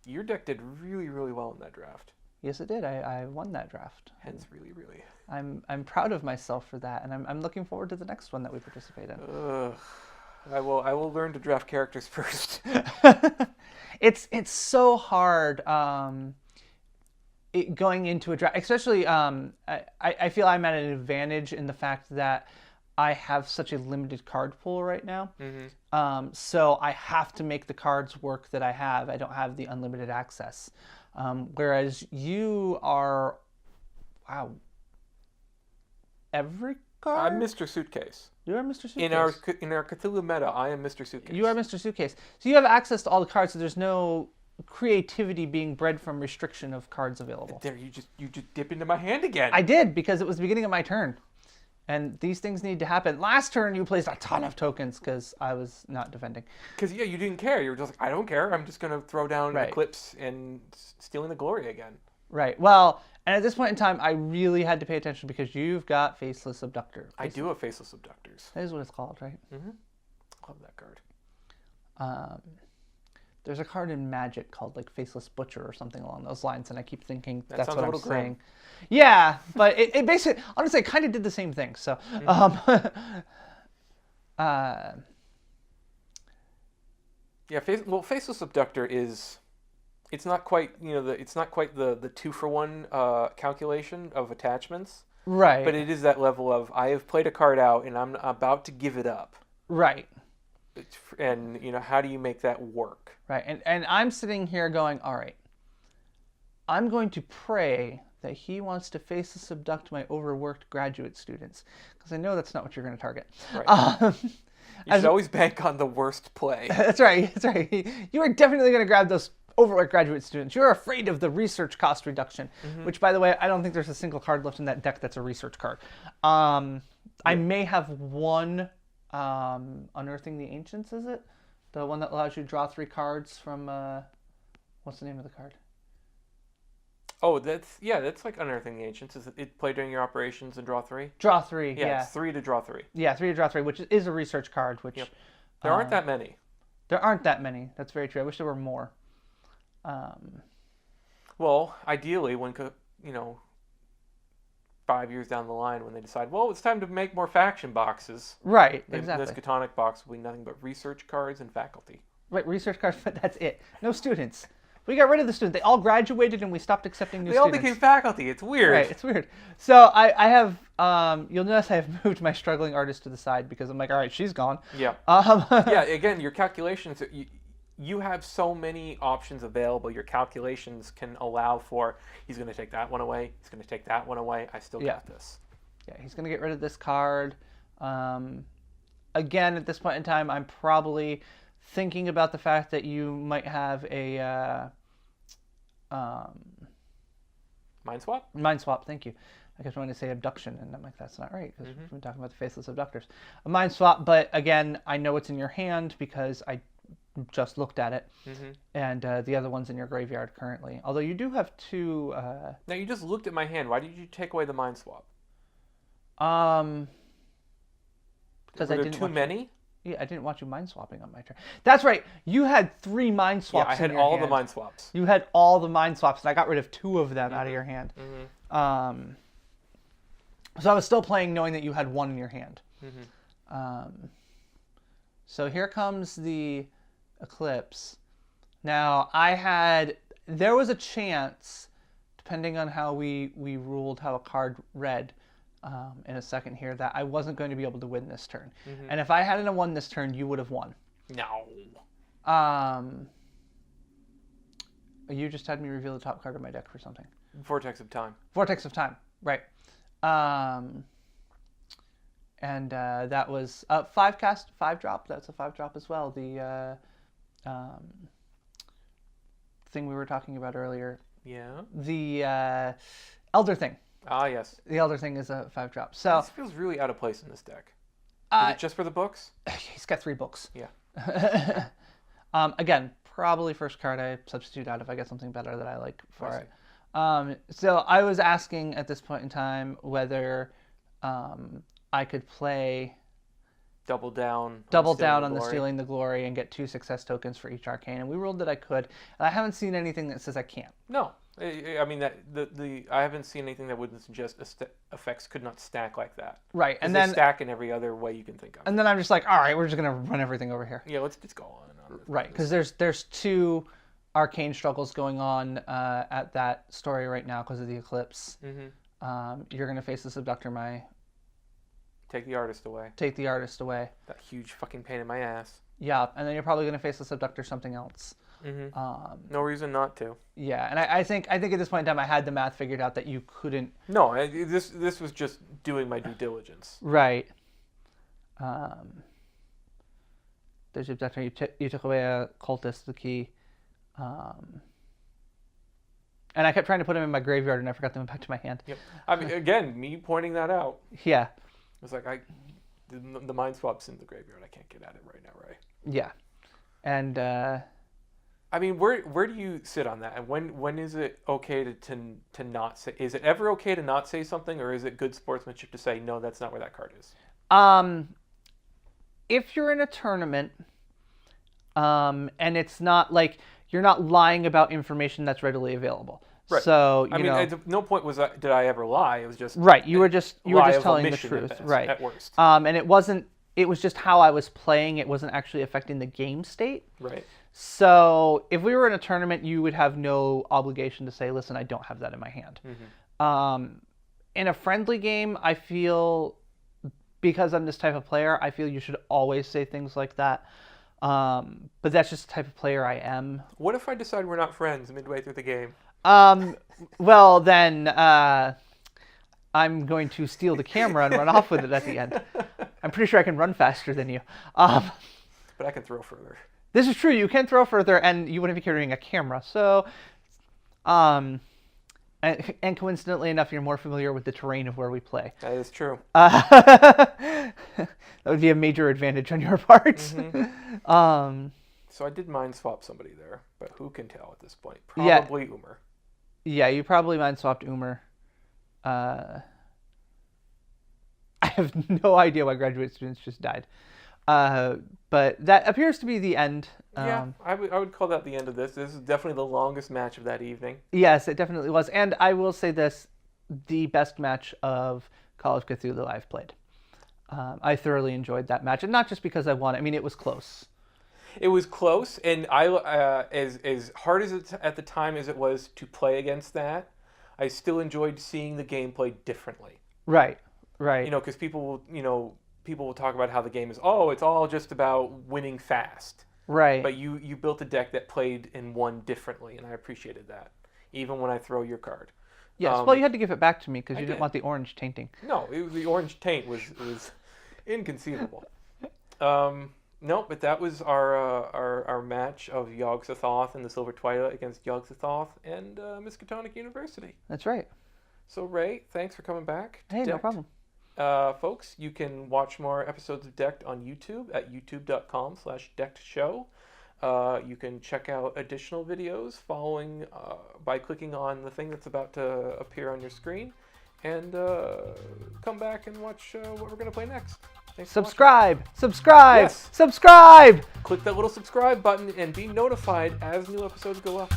A: Your deck did really, really well in that draft.
B: Yes, it did. I won that draft.
A: Hence, really, really.
B: I'm proud of myself for that, and I'm looking forward to the next one that we participate in.
A: I will learn to draft characters first.
B: It's so hard. Going into a draft, especially, I feel I'm at an advantage in the fact that I have such a limited card pool right now. So I have to make the cards work that I have. I don't have the unlimited access. Whereas you are, wow, every card?
A: I'm Mr. Suitcase.
B: You are Mr. Suitcase.
A: In our Cthulhu meta, I am Mr. Suitcase.
B: You are Mr. Suitcase. So you have access to all the cards, so there's no creativity being bred from restriction of cards available.
A: There, you just dip into my hand again.
B: I did, because it was the beginning of my turn, and these things need to happen. Last turn you placed a ton of tokens because I was not defending.
A: Because you didn't care. You were just like, I don't care. I'm just gonna throw down Eclipse and stealing the glory again.
B: Right. Well, and at this point in time, I really had to pay attention because you've got Faceless Abductor.
A: I do have Faceless Abductors.
B: That is what it's called, right?
A: Love that card.
B: There's a card in Magic called like Faceless Butcher or something along those lines, and I keep thinking that's what I'm saying. Yeah, but it basically, honestly, it kind of did the same thing. So,
A: yeah, Faceless Abductor is, it's not quite the 2-for-1 calculation of attachments.
B: Right.
A: But it is that level of I have played a card out and I'm about to give it up.
B: Right.
A: And how do you make that work?
B: Right, and I'm sitting here going, all right, I'm going to pray that he wants to faceless abduct my overworked graduate students, because I know that's not what you're going to target.
A: Right. You should always bank on the worst play.
B: That's right. You are definitely going to grab those Overworked graduate students, you're afraid of the research cost reduction, which, by the way, I don't think there's a single card left in that deck that's a research card. I may have one Unearthing the Ancients, is it? The one that allows you to draw 3 cards from, what's the name of the card?
A: Oh, that's like Unearthing the Ancients. Is it play during your operations and draw 3?
B: Draw 3, yeah.
A: It's 3 to draw 3.
B: Yeah, 3 to draw 3, which is a research card, which...
A: Yep. There aren't that many.
B: There aren't that many. That's very true. I wish there were more.
A: Well, ideally, when 5 years down the line, when they decide, well, it's time to make more faction boxes.
B: Right,
A: The
B: exactly.
A: Miskatonic box will be nothing but research cards and faculty.
B: Right, research cards, but that's it. No students. We got rid of the students. They all graduated and we stopped accepting new students.
A: They all became faculty. It's weird.
B: Right, it's weird. So I have, you'll notice I have moved my struggling artist to the side because I'm like, all right, she's gone.
A: Yeah. Yeah, again, your calculations, you have so many options available. Your calculations can allow for, he's going to take that one away, he's going to take that one away, I still got this.
B: Yeah, he's going to get rid of this card. Again, at this point in time, I'm probably thinking about the fact that you might have a
A: Mind swap?
B: Mind swap, thank you. I kept wanting to say abduction, and I'm like, that's not right, because we've been talking about the faceless abductors. A mind swap, but again, I know it's in your hand because I just looked at it, and the other one's in your graveyard currently. Although you do have 2...
A: Now, you just looked at my hand. Why did you take away the mind swap?
B: Because
A: Were there too many?
B: Yeah, I didn't want you mind swapping on my turn. That's right. You had 3 mind swaps.
A: Yeah, I had
B: in your
A: all
B: hand.
A: the mind swaps.
B: You had all the mind swaps, and I got rid of 2 of them out of your hand. So I was still playing knowing that you had 1 in your hand. So here comes the Eclipse. Now, there was a chance, depending on how we ruled how a card read, in a second here, that I wasn't going to be able to win this turn. And if I hadn't won this turn, you would have won.
A: No.
B: You just had me reveal the top card of my deck for something.
A: Vortex of Time.
B: Vortex of Time, right. And that was 5 cast, 5 drop. That's a 5 drop as well. The thing we were talking about earlier.
A: Yeah.
B: The Elder Thing.
A: Ah, yes.
B: The Elder Thing is a 5 drop. So
A: this feels really out of place in this deck. Is it just for the books?
B: He's got 3 books.
A: Yeah.
B: Again, probably first card I substitute out if I get something better that I like for it. So I was asking at this point in time whether I could play
A: double down
B: on the Stealing the Glory and get 2 success tokens for each Arcane, and we ruled that I could. And I haven't seen anything that says I can't.
A: No, I mean that I haven't seen anything that wouldn't suggest effects could not stack like that.
B: Right, and
A: they
B: then
A: stack in every other way you can think of.
B: And then I'm just like, all right, we're just gonna run everything over here.
A: Yeah, let's just go on and on.
B: Right, because there's 2 Arcane struggles going on at that story right now because of the Eclipse. You're gonna face this Abductor
A: Take the artist away.
B: Take the artist away.
A: That huge fucking pain in my ass.
B: Yeah, and then you're probably going to face this Abductor something else.
A: No reason not to.
B: Yeah, and I think at this point in time I had the math figured out that you couldn't.
A: No, this was just doing my due diligence.
B: Right. There's your Abductor. You took away a cultist, the key. And I kept trying to put him in my graveyard, and I forgot them back to my hand.
A: Yep. I mean, again, me pointing that out.
B: Yeah.
A: It's like the mind swap's in the graveyard. I can't get at it right now, right?
B: Yeah, and
A: I mean, where do you sit on that? And when is it okay to not say? Is it ever okay to not say something, or is it good sportsmanship to say no? That's not where that card is.
B: If you're in a tournament, and it's not like you're not lying about information that's readily available.
A: Right.
B: So
A: I mean, at no point did I ever lie. It was just
B: right. You were just telling the truth, right?
A: At worst.
B: And it wasn't. It was just how I was playing. It wasn't actually affecting the game state.
A: Right.
B: So if we were in a tournament, you would have no obligation to say, "Listen, I don't have that in my hand." In a friendly game, I feel because I'm this type of player, I feel you should always say things like that. But that's just the type of player I am.
A: What if I decide we're not friends midway through the game?
B: Well, then I'm going to steal the camera and run off with it at the end. I'm pretty sure I can run faster than you.
A: But I can throw further.
B: This is true. You can throw further, and you wouldn't be carrying a camera. So, and coincidentally enough, you're more familiar with the terrain of where we play.
A: That is true.
B: That would be a major advantage on your part.
A: Mm-hmm. So I did mind swap somebody there, but who can tell at this point? Probably Umer.
B: Yeah, you probably mind swapped Umer. I have no idea why graduate students just died. But that appears to be the end.
A: Yeah, I would call that the end of this. This is definitely the longest match of that evening.
B: Yes, it definitely was. And I will say this, the best match of Call of Cthulhu I've played. I thoroughly enjoyed that match. And not just because I won. I mean, it was close.
A: It was close. And as hard as it at the time as it was to play against that, I still enjoyed seeing the game played differently.
B: Right.
A: Because people will talk about how the game is, it's all just about winning fast.
B: Right.
A: But you built a deck that played and won differently, and I appreciated that, even when I throw your card.
B: Yes, well, you had to give it back to me because you didn't want the orange tainting.
A: No, the orange taint was inconceivable. No, but that was our match of Yog-Sothoth and the Silver Twilight against Yog-Sothoth and Miskatonic University.
B: That's right.
A: So, Ray, thanks for coming back.
B: Hey, no problem.
A: Folks, you can watch more episodes of Decked on YouTube at youtube.com/deckedshow. You can check out additional videos following by clicking on the thing that's about to appear on your screen. And come back and watch what we're going to play next. Thanks
B: Subscribe!
A: Yes.
B: Subscribe!
A: Click that little subscribe button and be notified as new episodes go up.